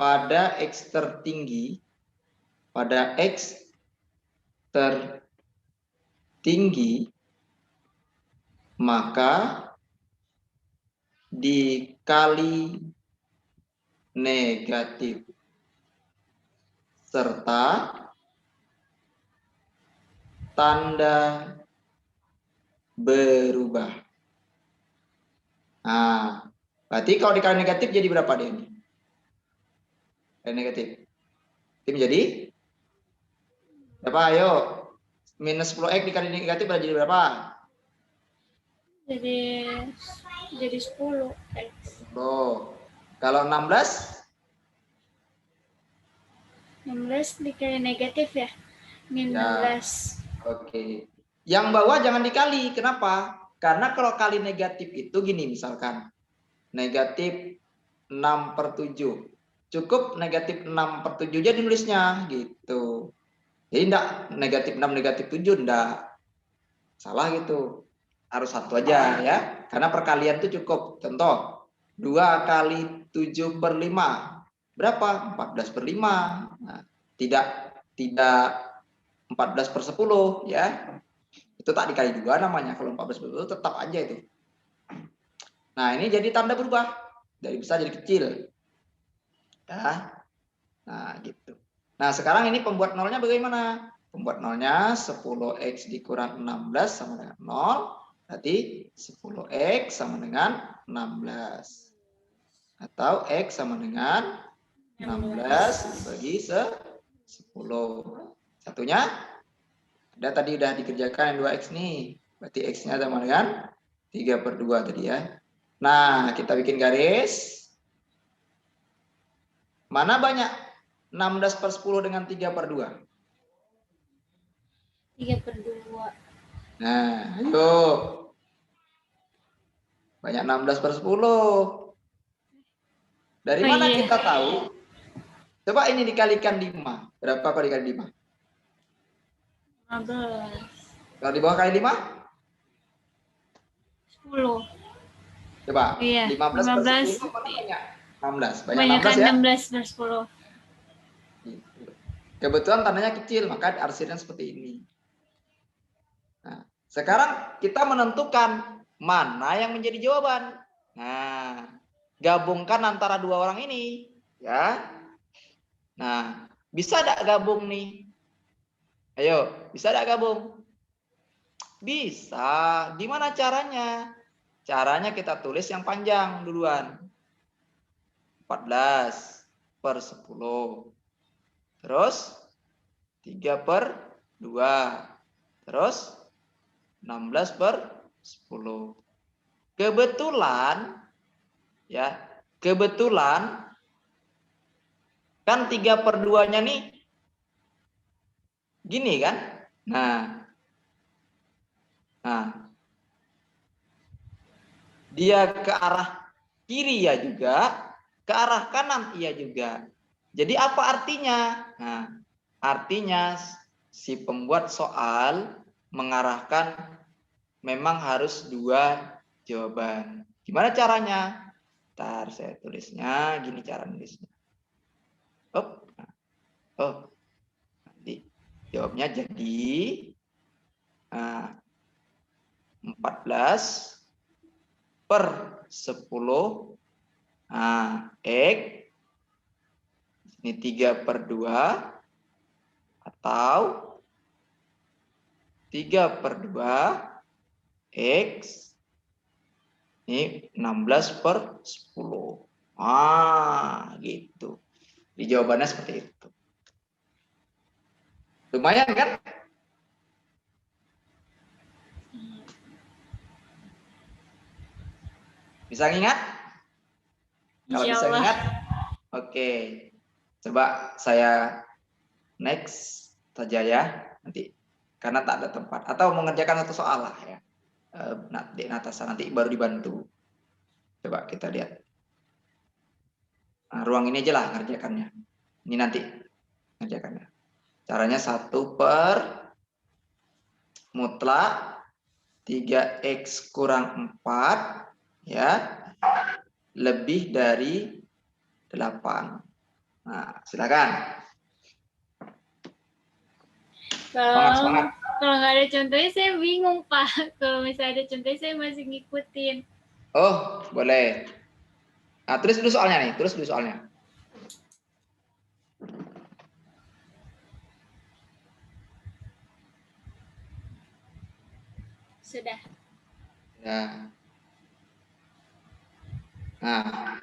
pada x tertinggi, maka dikali negatif serta tanda berubah. Nah, berarti kalau dikali negatif jadi berapa dia ini? Negatif. Ini menjadi berapa? Ayo. Minus 10x dikali negatif jadi berapa? Jadi 10 x. Oh. Kalau 16? 16 dikali negatif ya. Min Ya. 16. Oke. Yang bawah jangan dikali. Kenapa? Karena kalau kali negatif itu gini misalkan. Negatif 6/7. Cukup negatif 6/7 aja nulisnya gitu. Jadi enggak negatif 6 negatif 7 enggak. Salah gitu. Harus satu aja ya. Karena perkalian itu cukup. Contoh 2 kali 7/5 berapa? 14/5. Nah, tidak 14/10 ya. Itu tak dikali 2 namanya. Kalau 14/10 tetap aja itu. Nah, ini jadi tanda berubah. Dari besar jadi kecil. Ya. Nah, gitu. Nah, sekarang ini pembuat nolnya bagaimana? Pembuat nolnya 10x dikurang 16 sama dengan 0. Berarti 10x sama dengan 16. Atau x sama dengan 16 dibagi 10. Satunya ada tadi udah dikerjakan yang 2x nih. Berarti x-nya sama dengan 3/2 tadi ya. Nah, kita bikin garis. Mana banyak 16/10 dengan 3/2? 3/2. Nah, ayo. Banyak 16/10. Dari mana kita tahu? Coba ini dikalikan 5. Berapa kalau dikali 5? 15. Kalau di bawah kali 5? 10. Coba. Iya. 15/10 mana banyak? 16. Banyak Banyak 16 ya? 16/10. Kebetulan tandanya kecil, maka arsinya seperti ini. Nah, sekarang kita menentukan mana yang menjadi jawaban. Nah, gabungkan antara dua orang ini, ya. Nah, bisa tidak gabung nih? Ayo, bisa tidak gabung? Bisa. Gimana caranya? Caranya kita tulis yang panjang duluan. 14/10. Terus 3/2. Terus 16/10. Kebetulan ya, kebetulan kan 3/2-nya nih gini kan? Nah, dia ke arah kiri ya juga, ke arah kanan iya juga. Jadi apa artinya? Nah, artinya si pembuat soal mengarahkan memang harus dua jawaban. Gimana caranya? Ntar saya tulisnya gini cara nulisnya. Oh, nanti jawabnya jadi 14/10. X ini 3/2 atau 3/2 X ini 16/10. Gitu. Di jawabannya seperti itu. Lumayan kan? Bisa ingat? Kalau bisa ingat, oke. Coba saya next saja ya nanti, karena tak ada tempat atau mengerjakan satu soal lah ya. Dek Natasha, nanti baru dibantu. Coba kita lihat. Nah, ruang ini aja lah ngerjakannya. Ini nanti ngerjakannya. Caranya 1 per mutlak 3x kurang 4 ya, lebih dari 8. Nah, silakan. Semangat. Kalau nggak ada contohnya saya bingung, Pak. Kalau misalnya ada contohnya saya masih ngikutin. Oh, boleh. Nah, tulis dulu soalnya nih, tulis dulu soalnya. Sudah. Ya. Nah,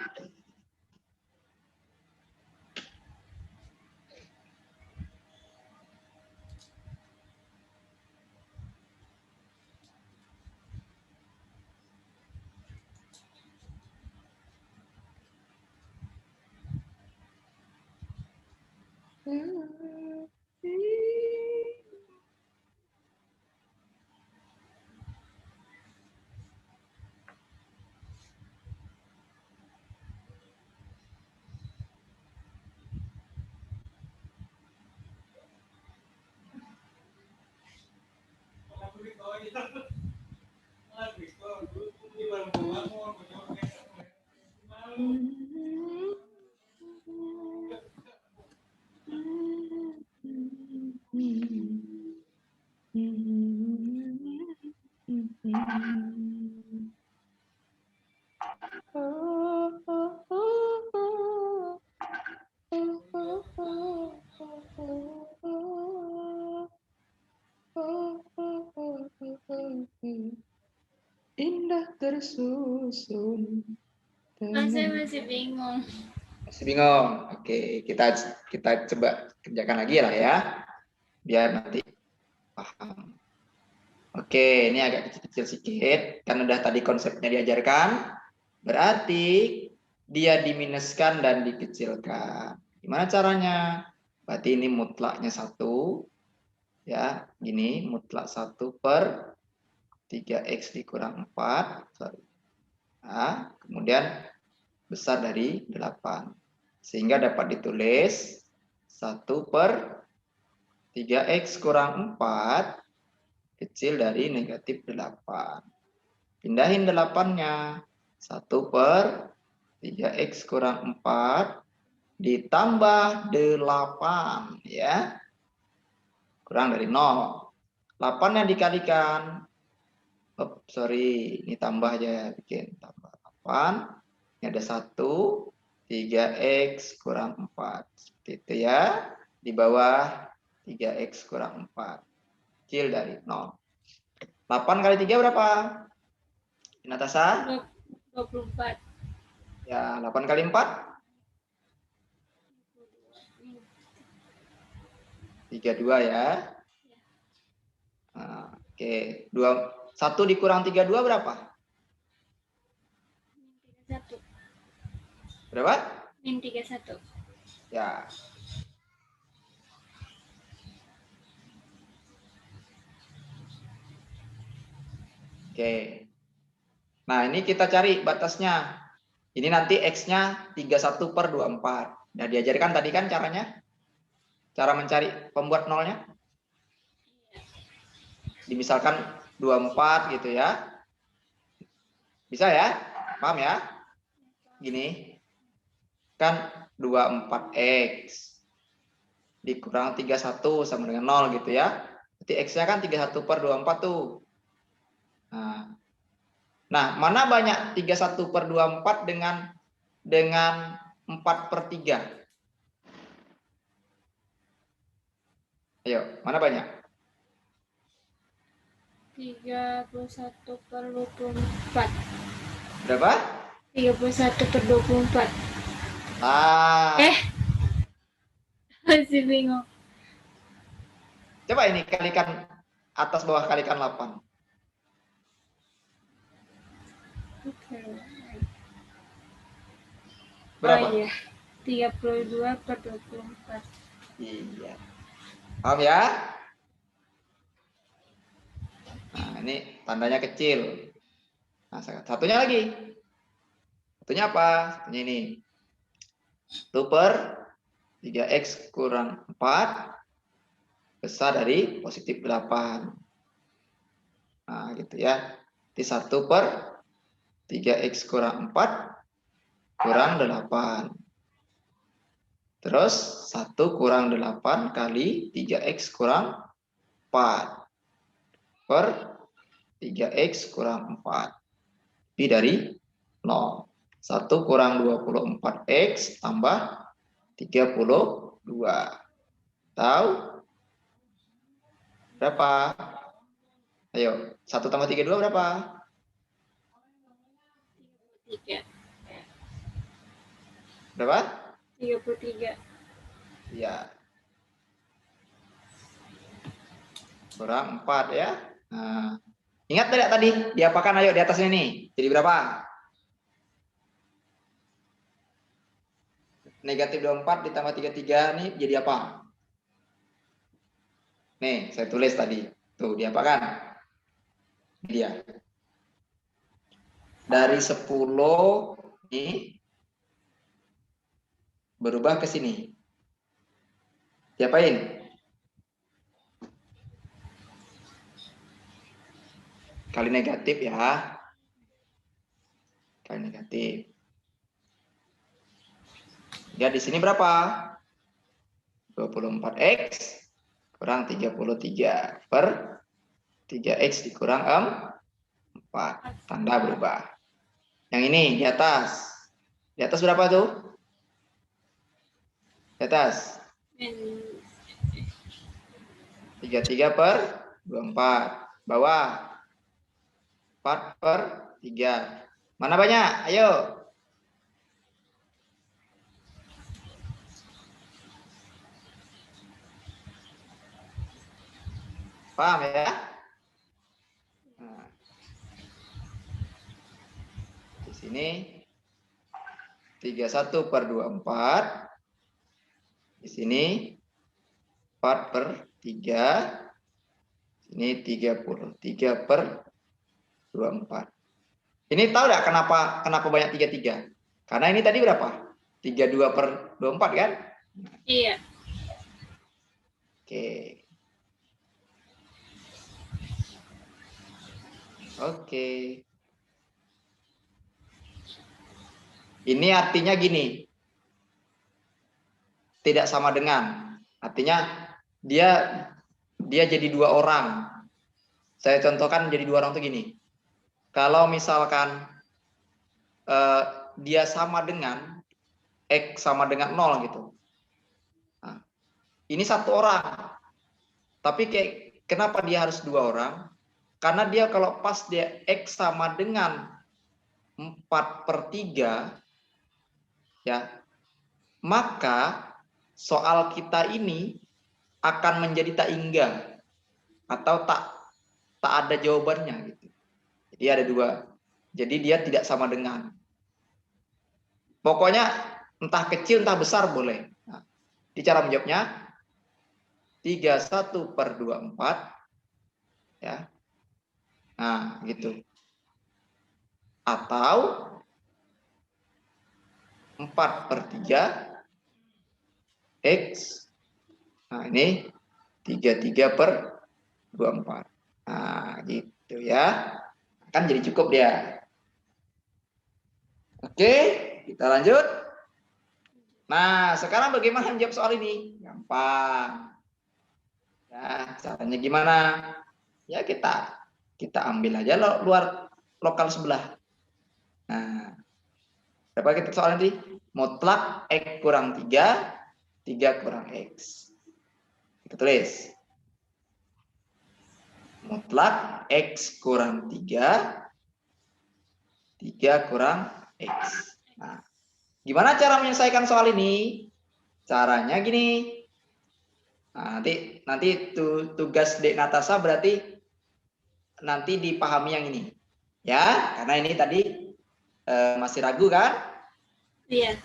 indah tersusun. Saya masih bingung. Masih bingung? Oke, kita coba kerjakan lagi lah ya, biar nanti paham. Oke, ini agak kecil-kecil sedikit, kan udah tadi konsepnya diajarkan, berarti dia diminuskan dan dikecilkan. Gimana caranya? Berarti ini mutlaknya 1, ya, gini, mutlak 1 per 3x dikurang 4, sorry. Nah, kemudian besar dari 8. Sehingga dapat ditulis 1 per 3x kurang 4 kecil dari negatif 8. Pindahin 8-nya. 1 per 3x kurang 4 ditambah 8 ya. Kurang dari 0. 8-nya dikalikan. Sorry, ini tambah aja, bikin tambah 8. Ini ada 1, 3x kurang 4. Seperti itu ya. Di bawah 3x kurang 4. Kecil dari 0. 8 kali 3 berapa? Natasha? 24. Ya, 8 kali 4? 32 ya. Nah, oke. 1 dikurang 32 berapa? -1. Berapa? -31. Ya. Oke. Nah, ini kita cari batasnya. Ini nanti X-nya 31 per 24. Nah, diajarkan tadi kan caranya? Cara mencari pembuat nolnya? Misalkan 24 gitu ya. Bisa ya? Paham ya? Gini. Kan 24X dikurang 31 sama dengan 0 gitu ya. Berarti X-nya kan 31 per 24 tuh. Nah, mana banyak 31 per 24 dengan 4 per 3? Ayo, mana banyak? 31 per 24. Berapa? 31 per 24. Masih bingung. Coba ini kalikan atas bawah kalikan 8. Berapa? Oh iya. 32 per 24. Iya. Paham ya? Nah, ini tandanya kecil. Nah, satunya lagi. Satunya apa? Satunya ini. 1/3x kurang 4 besar dari positif 8. Nah, gitu ya. Di 1/3x kurang 4 kurang 8. Terus 1 kurang 8 kali 3x kurang 4 per 3x kurang 4. Lebih dari 0. 1 kurang 24x tambah 32. Tahu berapa? Ayo, 1 tambah 32 berapa? 3. Berapa? 33. Ya. Kurang 4 ya. Nah, ingat tidak tadi? Diapakan ayo di atasnya nih? Jadi berapa? Negatif 24 ditambah 33 nih jadi apa? Nih, saya tulis tadi. Tuh, diapakan? Dia. Dari 10 nih berubah ke sini. Diapain? Kali negatif ya. Kali negatif. Ya di sini berapa? 24x kurang 33 per 3x dikurang 4. Tanda berubah. Yang ini di atas. Di atas berapa tuh? Di atas. 33 per 24. Bawah. 4/3. Mana banyak? Ayo. Paham ya? Nah, di sini 31/24. Di sini 4/3. Ini 33/24. Ini tahu nggak kenapa banyak 33? Karena ini tadi berapa? 32/24 kan? Iya. Oke. Oke. Ini artinya gini. Tidak sama dengan. Artinya dia jadi 2 orang. Saya contohkan jadi 2 orang tuh gini. Kalau misalkan dia sama dengan X sama dengan 0 gitu. Nah, ini 1 orang. Tapi kenapa dia harus 2 orang? Karena dia kalau pas dia X sama dengan 4/3 ya, maka soal kita ini akan menjadi tak hingga atau tak ada jawabannya gitu. Jadi ada 2. Jadi dia tidak sama dengan. Pokoknya entah kecil entah besar boleh. Nah, di cara menjawabnya 31/24 ya. Nah, gitu. Atau 4/3 X. Nah, ini 33/24. Nah, gitu ya. Kan jadi cukup dia. Oke, kita lanjut. Nah, sekarang bagaimana menjawab soal ini? Gampang. Ya, caranya gimana? Ya kita ambil aja luar lokal sebelah. Nah, berapa kita soal nanti? Mutlak X kurang 3, 3 kurang X. Kita tulis. Mutlak X kurang 3, 3 kurang X. Nah, gimana cara menyelesaikan soal ini? Caranya gini. Nah, nanti tugas Dek Natasha berarti nanti dipahami yang ini. Ya, karena ini tadi masih ragu kan? Iya.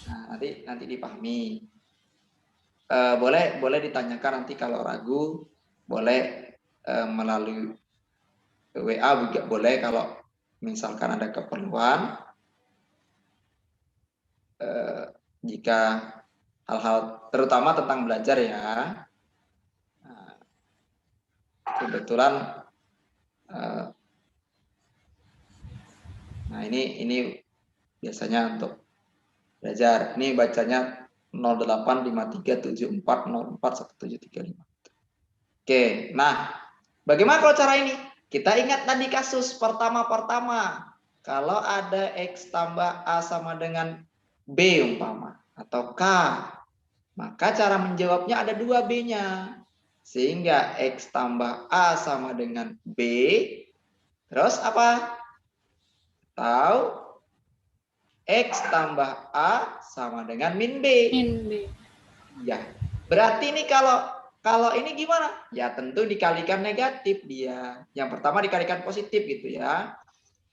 Nah, nanti dipahami. Boleh ditanyakan nanti kalau ragu, boleh melalui WA juga boleh kalau misalkan ada keperluan. Jika hal-hal terutama tentang belajar ya. Nah, kebetulan nah ini biasanya untuk belajar. Ini bacanya 085374041735. Oke, nah bagaimana kalau cara ini? Kita ingat tadi kasus pertama. Kalau ada X tambah A sama dengan B umpama atau K, maka cara menjawabnya ada 2B-nya. Sehingga X tambah A sama dengan B, terus apa? Tahu X tambah A sama dengan min B. Ya, berarti ini kalau ini gimana? Ya tentu dikalikan negatif dia. Yang pertama dikalikan positif gitu ya.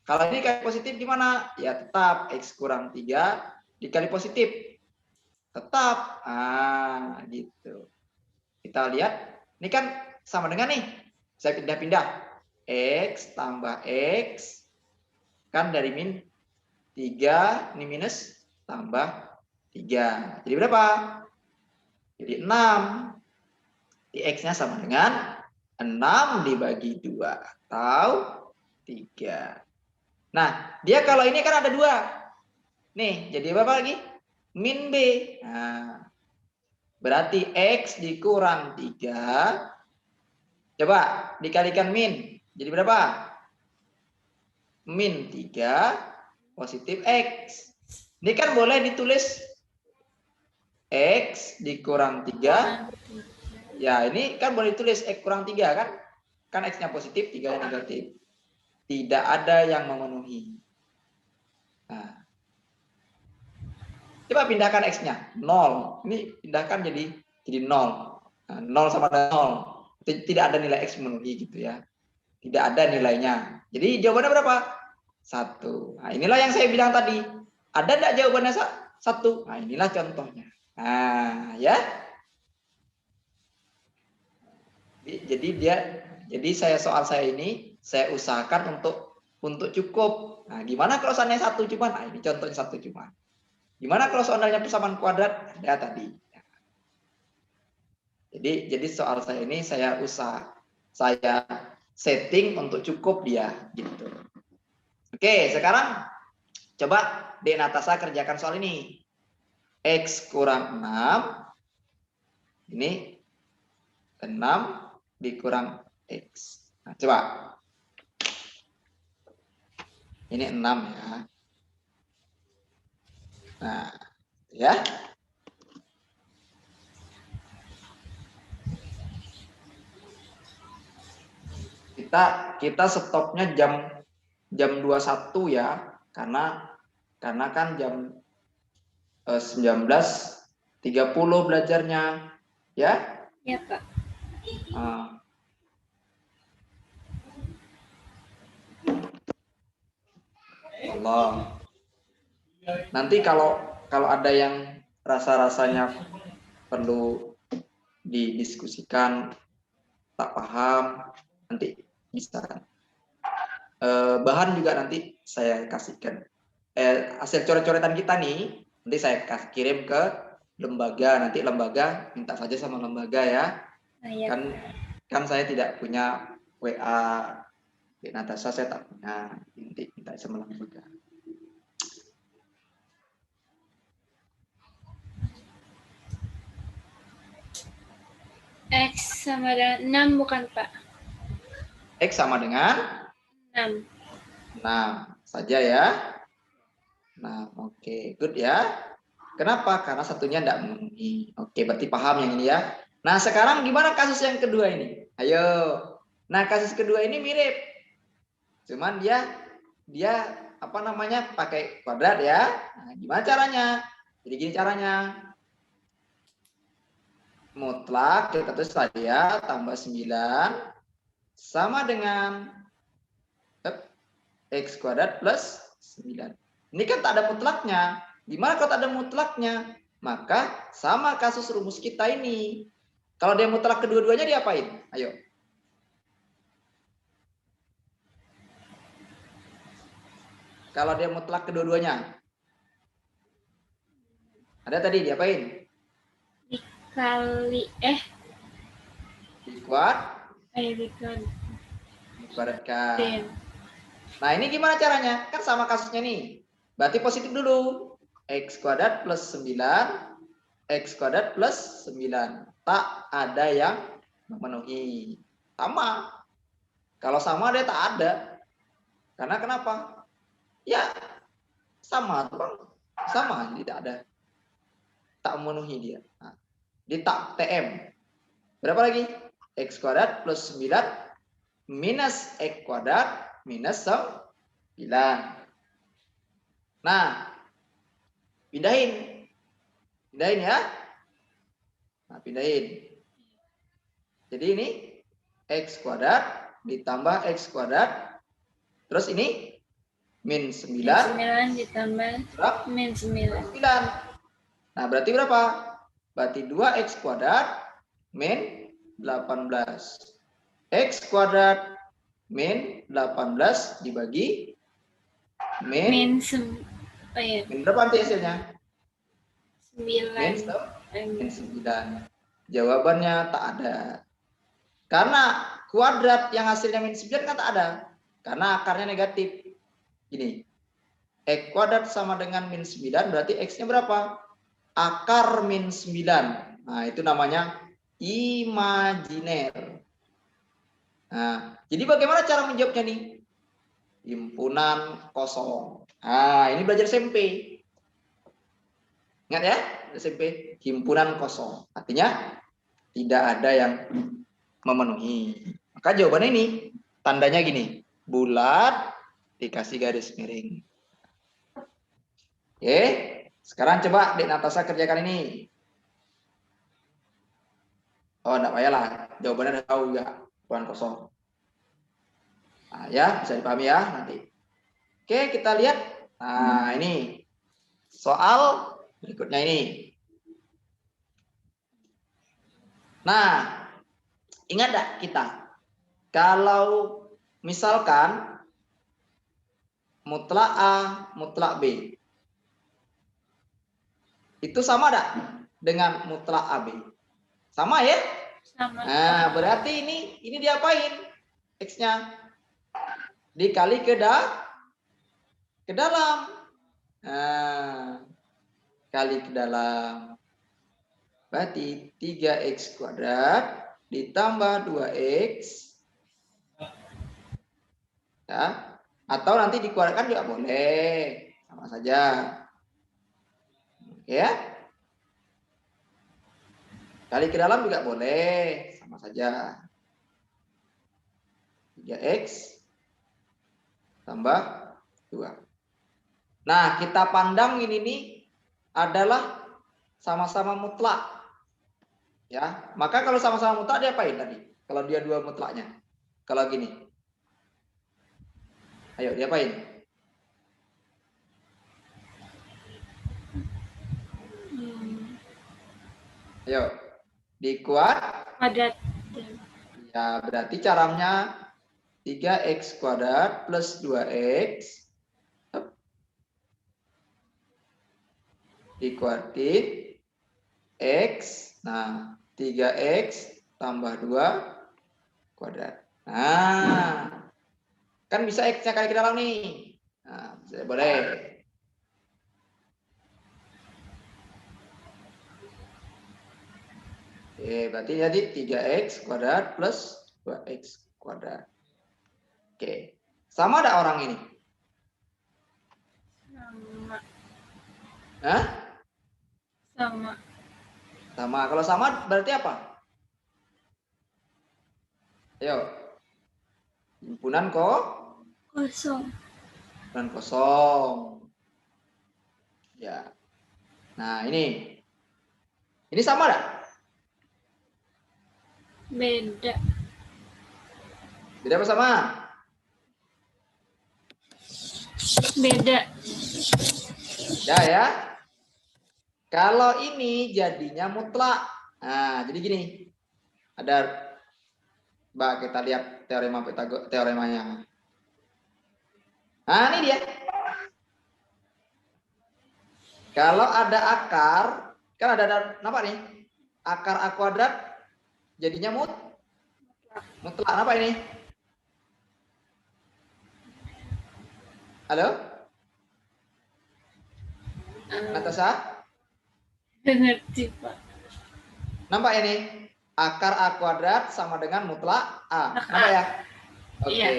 Kalau ini dikali positif gimana? Ya tetap X kurang 3 dikali positif. Tetap. Gitu. Kita lihat. Ini kan sama dengan nih. Saya pindah-pindah. X tambah X. Kan dari min 3. Ini minus tambah 3. Jadi berapa? Jadi 6. Di X-nya sama dengan 6 dibagi 2. Atau 3. Nah, dia kalau ini kan ada 2. Nih, jadi berapa lagi? Min B. Nah, berarti X dikurang 3. Coba dikalikan min. Jadi berapa? Min 3 positif X. Ini kan boleh ditulis X dikurang 3. Ya, ini kan boleh ditulis X kurang 3 kan? Kan X-nya positif, 3-nya negatif. Tidak ada yang memenuhi. Nah, coba pindahkan X-nya. 0. Ini pindahkan jadi 0. Nah, 0 sama dengan 0. Tidak ada nilai X memenuhi gitu ya. Tidak ada nilainya. Jadi jawabannya berapa? 1. Nah, inilah yang saya bilang tadi. Ada enggak jawabannya 1? Nah, inilah contohnya. Nah, ya. Jadi soal saya ini saya usahakan untuk cukup. Nah, gimana kalau seandainya 1 cuma? Nah, ini contohnya 1 cuma. Gimana kalau seandainya persamaan kuadrat? Ada tadi. Jadi soal saya ini saya setting untuk cukup dia gitu. Oke, sekarang coba Dek Natasha kerjakan soal ini. X kurang 6. Ini 6 dikurang X. Nah, coba. Ini 6 ya. Nah, ya. Kita stopnya jam 21 ya. Karena kan jam 19.30 belajarnya. Ya? Ya, Pak. Allah. Nanti kalau ada yang rasa-rasanya perlu didiskusikan, tak paham, nanti bisa. Bahan juga nanti saya kasihkan. Hasil coret-coretan kita nih, nanti saya kirim ke lembaga. Nanti lembaga minta saja sama lembaga ya. Ya. Kan saya tidak punya WA di Natasha, saya tak punya. Nanti minta sama lembaga. X sama dengan 6 bukan, Pak? X sama dengan 6. 6 saja ya. Nah, oke, good ya. Kenapa? Karena satunya tidak memenuhi. Oke, berarti paham yang ini ya. Nah, sekarang gimana kasus yang kedua ini? Ayo. Nah, kasus kedua ini mirip. Cuman dia apa namanya? Pakai kuadrat ya. Nah, gimana caranya? Jadi gini caranya. Mutlak kita tulis saja tambah 9 sama dengan X kuadrat plus 9. Ini kan tak ada mutlaknya. Gimana kalau tak ada mutlaknya? Maka sama kasus rumus kita ini. Kalau dia mutlak kedua-duanya diapain? Ayo. Kalau dia mutlak kedua-duanya. Ada tadi diapain? Dikali dikuadratkan. Nah, ini gimana caranya? Kan sama kasusnya nih. Berarti positif dulu. X kuadrat plus 9. X kuadrat plus 9. Tak ada yang memenuhi. Sama. Kalau sama dia tak ada. Karena kenapa? Ya, sama. Sama, tidak ada. Tak memenuhi dia. Nah, di tak TM. Berapa lagi? X kuadrat plus 9 minus X kuadrat minus 9. Nah, pindahin ya. Nah, pindahin. Jadi ini X kuadrat ditambah X kuadrat. Terus ini min 9 ditambah min 9. Nah, berarti berapa? Berarti 2X kuadrat min 18. X kuadrat min 18 dibagi min berapa nanti hasilnya? 9. Min 9. Jawabannya tak ada. Karena kuadrat yang hasilnya min 9 kan tak ada. Karena akarnya negatif. Gini. X kuadrat sama dengan min 9 berarti X-nya berapa? Akar min 9. Nah, itu namanya imajiner. Nah, jadi bagaimana cara menjawabnya nih? Himpunan kosong. Nah, ini belajar SMP. Ingat ya, SMP, himpunan kosong. Artinya tidak ada yang memenuhi. Maka jawabannya ini, tandanya gini, bulat dikasih garis miring. Oke, sekarang coba Dek Natasha kerjakan ini. Oh, enggak payahlah, jawabannya udah tahu juga, himpunan kosong. Nah, ya, bisa dipahami ya nanti. Oke, kita lihat. Nah, ini soal berikutnya ini. Nah, ingat enggak kita? Kalau misalkan mutlak A, mutlak B. Itu sama enggak dengan mutlak AB? Sama ya? Sama. Nah, berarti ini diapain? X-nya dikali ke dalam. Nah, kali ke dalam. Berarti 3X kuadrat ditambah 2X. Ya. Atau nanti dikuadratkan juga boleh. Sama saja. Ya. Kali ke dalam juga boleh. Sama saja. 3X tambah 2. Nah, kita pandang ini nih adalah sama-sama mutlak. Ya, maka kalau sama-sama mutlak dia apain tadi? Kalau dia dua mutlaknya. Kalau gini. Ayo, diapain? Ayo. Kuadrat. Ya, berarti caranya 3X kuadrat plus 2X dikuadrin X. Nah, 3X tambah 2 kuadrat. Nah, kan bisa X-nya kali ke dalam nih. Nah, bisa, boleh. Oke, berarti jadi 3X kuadrat plus 2X kuadrat. Oke. Sama ada orang ini? Sama. Hah? Sama. Sama. Kalau sama berarti apa? Ayo. Himpunan Kosong. Himpunan kosong. Ya. Nah, ini. Ini sama enggak? Beda. Beda apa sama? Beda. Beda ya. Kalau ini jadinya mutlak. Nah, jadi gini. Ada kita lihat teoremanya. Nah, ini dia. Kalau ada akar, kan ada nampak nih, akar A kuadrat jadinya mutlak. Apa ini? Halo? Natasha? Ngerti, Pak. Nampak ini? Akar A kuadrat sama dengan mutlak A. Nampak ya? Oke. Iya.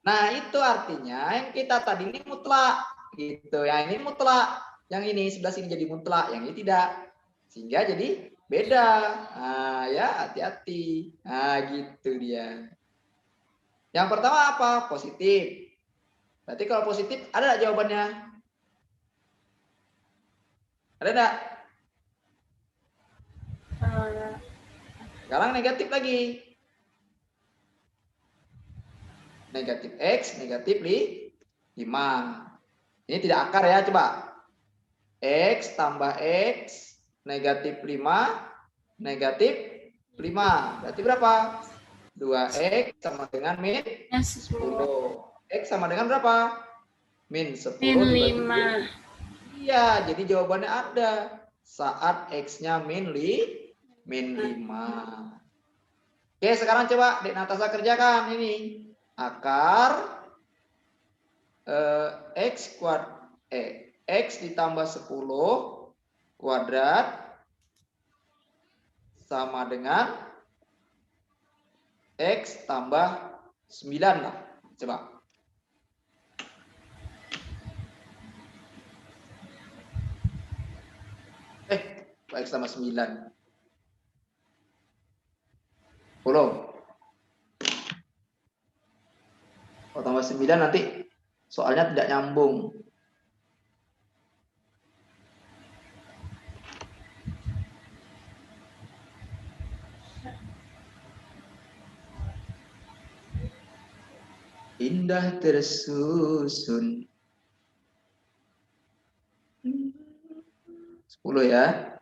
Nah, itu artinya yang kita tadi ini mutlak. Gitu. Yang ini mutlak. Yang ini sebelah sini jadi mutlak. Yang ini tidak. Sehingga jadi beda. Nah, ya hati-hati. Nah, gitu dia. Yang pertama apa? Positif. Berarti kalau positif, ada nggak jawabannya? Ada nggak? Sekarang negatif lagi. Negatif X, negatif 5. Ini tidak akar ya, coba. X tambah X, negatif 5, negatif 5. Berarti berapa? 2X sama dengan min 10. X sama dengan berapa? Min 10 Min 5. Iya, jadi jawabannya ada. Saat X-nya min 5. Oke, sekarang coba Dek Natasha kerjakan ini. Akar X ditambah 10 kuadrat sama dengan X tambah 9 lah. Coba. X tambah 9. 10. Kalau tambah 9 nanti soalnya tidak nyambung. Indah tersusun. 10 ya.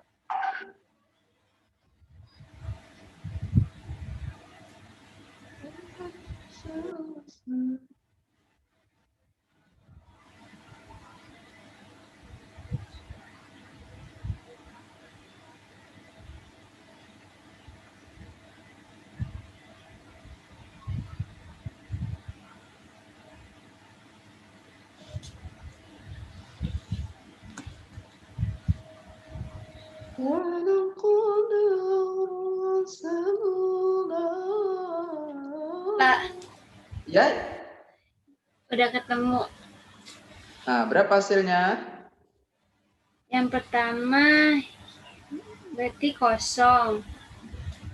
Pak. Ya. Udah ketemu. Nah, berapa hasilnya? Yang pertama berarti kosong.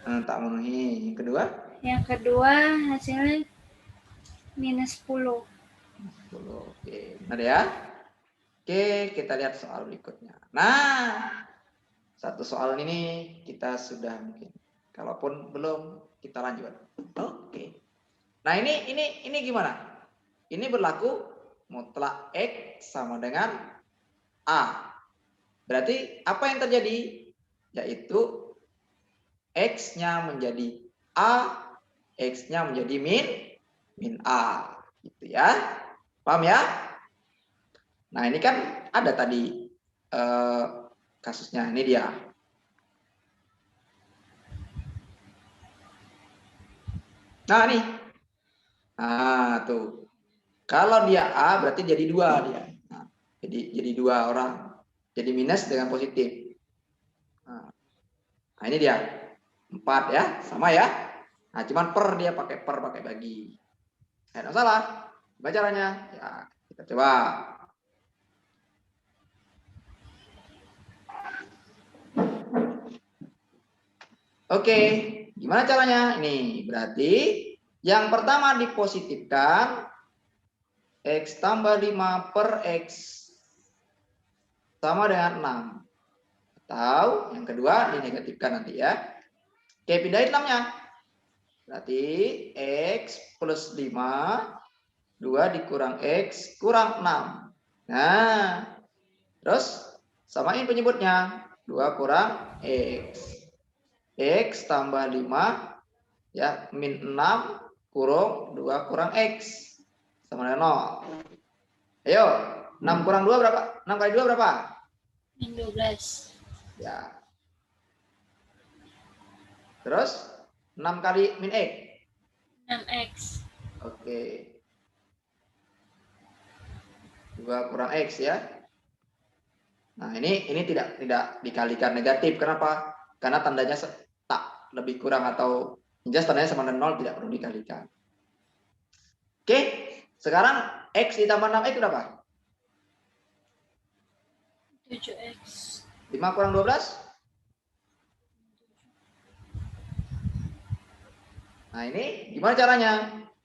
Tak memenuhi. Yang kedua? Yang kedua hasilnya minus 10. 10. Oke, benar ya? Oke, kita lihat soal berikutnya. Nah, satu soal ini kita sudah mungkin. Kalaupun belum, kita lanjut. Oke. Nah, ini gimana? Ini berlaku mutlak X sama dengan A. Berarti apa yang terjadi? Yaitu X-nya menjadi A, X-nya menjadi min A. Gitu ya. Paham ya? Nah, ini kan ada tadi kasusnya. Ini dia. Nah, nih. Nah, tuh. Kalau dia A berarti jadi 2 dia. Nah, jadi 2 orang. Jadi minus dengan positif. Nah, ini dia. 4 ya, sama ya. Nah, cuman dia pakai bagi. Enggak salah. Gimana caranya? Ya, kita coba. Oke, gimana caranya? Ini berarti yang pertama dipositifkan X tambah 5 per X sama dengan 6. Atau yang kedua dinegatifkan nanti ya. Oke, pindahin 6-nya. Berarti X plus 5, 2 dikurang X kurang 6. Nah, terus samain penyebutnya. 2 kurang X. X tambah 5 ya min 6 kurang 2 kurang X sama dengan 0. Ayo, 6 kurang 2 berapa? 6 kali 2 berapa? Min 12. Ya. Terus 6 kali min X. 6X. Oke. 2 kurang X ya. Nah, ini tidak dikalikan negatif. Kenapa? Karena tandanya tak lebih kurang atau just tandanya sama dengan 0 tidak perlu dikalikan. Oke, sekarang X ditambah 6X berapa? 7X. 5 kurang 12? Nah, ini gimana caranya?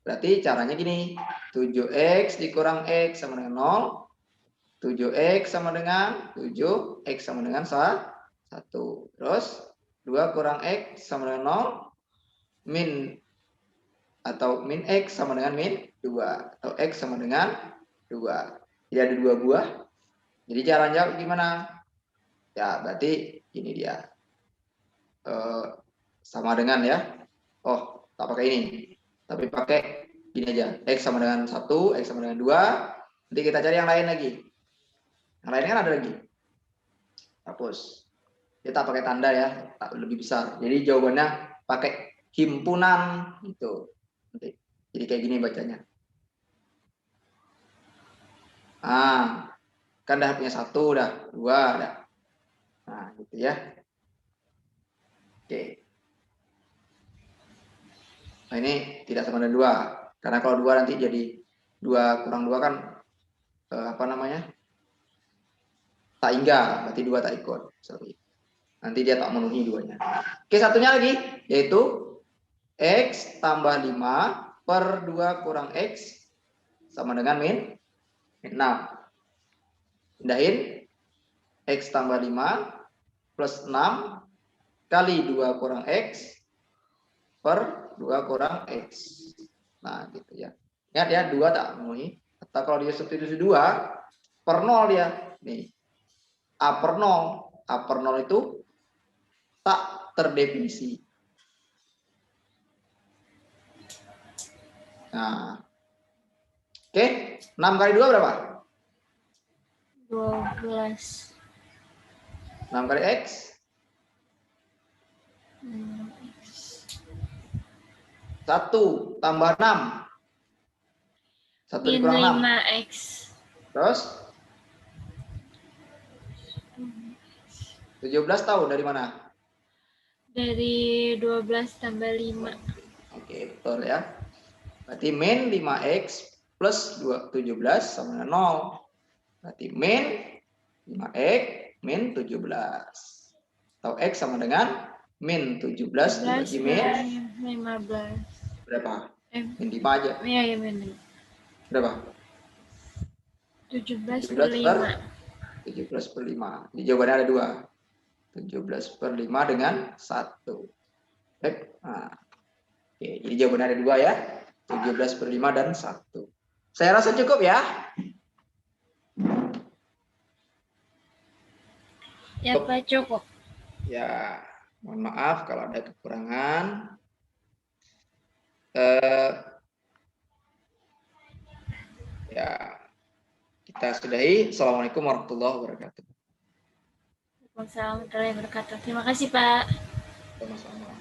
Berarti caranya gini. 7X dikurang X sama dengan 0. 7X sama dengan 7. X sama dengan 1. Terus 2 kurang X sama dengan 0. Min atau min X sama dengan min 2. Atau X sama dengan 2. Jadi ada 2 buah. Jadi caranya gimana? Ya, berarti ini dia. Sama dengan ya. Oh, tak pakai ini. Tapi pakai gini aja. X sama dengan 1, X sama dengan 2. Nanti kita cari yang lain lagi. Yang lain kan ada lagi. Hapus. Dia tak pakai tanda ya, tak lebih besar. Jadi jawabannya pakai himpunan gitu. Nanti. Jadi kayak gini bacanya. Ah, kan dah punya 1, dah 2, dah. Nah, gitu ya. Oke. Nah, ini tidak sama dengan 2. Karena kalau 2 nanti jadi 2 kurang 2 kan apa namanya? Tak hingga, berarti 2 tak ikut. Sorry. Nanti dia tak memenuhi 2-nya. Oke, satunya lagi yaitu X tambah 5 per 2 kurang X sama dengan min 6. Pindahin X tambah 5 plus 6 kali 2 kurang X per 2 kurang X. Nah, gitu ya. Ingat ya, 2 tak memenuhi. Atau kalau dia substitusi 2 per 0 dia. Nih. A per 0. A per 0 itu tak terdefinisi. Nah. Oke, 6 kali 2 berapa? 12. 6 kali X? 1 tambah 6. 1 dikurang 6. 5X. Terus? 17 tahu dari mana? Dari 12 tambah 5. Oke, betul ya. Berarti min 5X plus 17 sama dengan 0. Berarti min 5X min 17. Atau X sama dengan min 17 dibagi min 15. berapa? Min 5 aja. Iya, min. Berapa? 17 per 5. 17 per 5. Di jawabannya ada 2. 17 per 5 dengan 1. Nah. Oke, jadi jawabannya ada 2 ya. 17 per 5 dan 1. Saya rasa cukup ya. Ya, Pak, cukup. Ya, mohon maaf kalau ada kekurangan. Ya, kita sudahi. Assalamualaikum warahmatullahi wabarakatuh. Waalaikumsalam warahmatullahi wabarakatuh. Terima kasih, Pak. Sama-sama.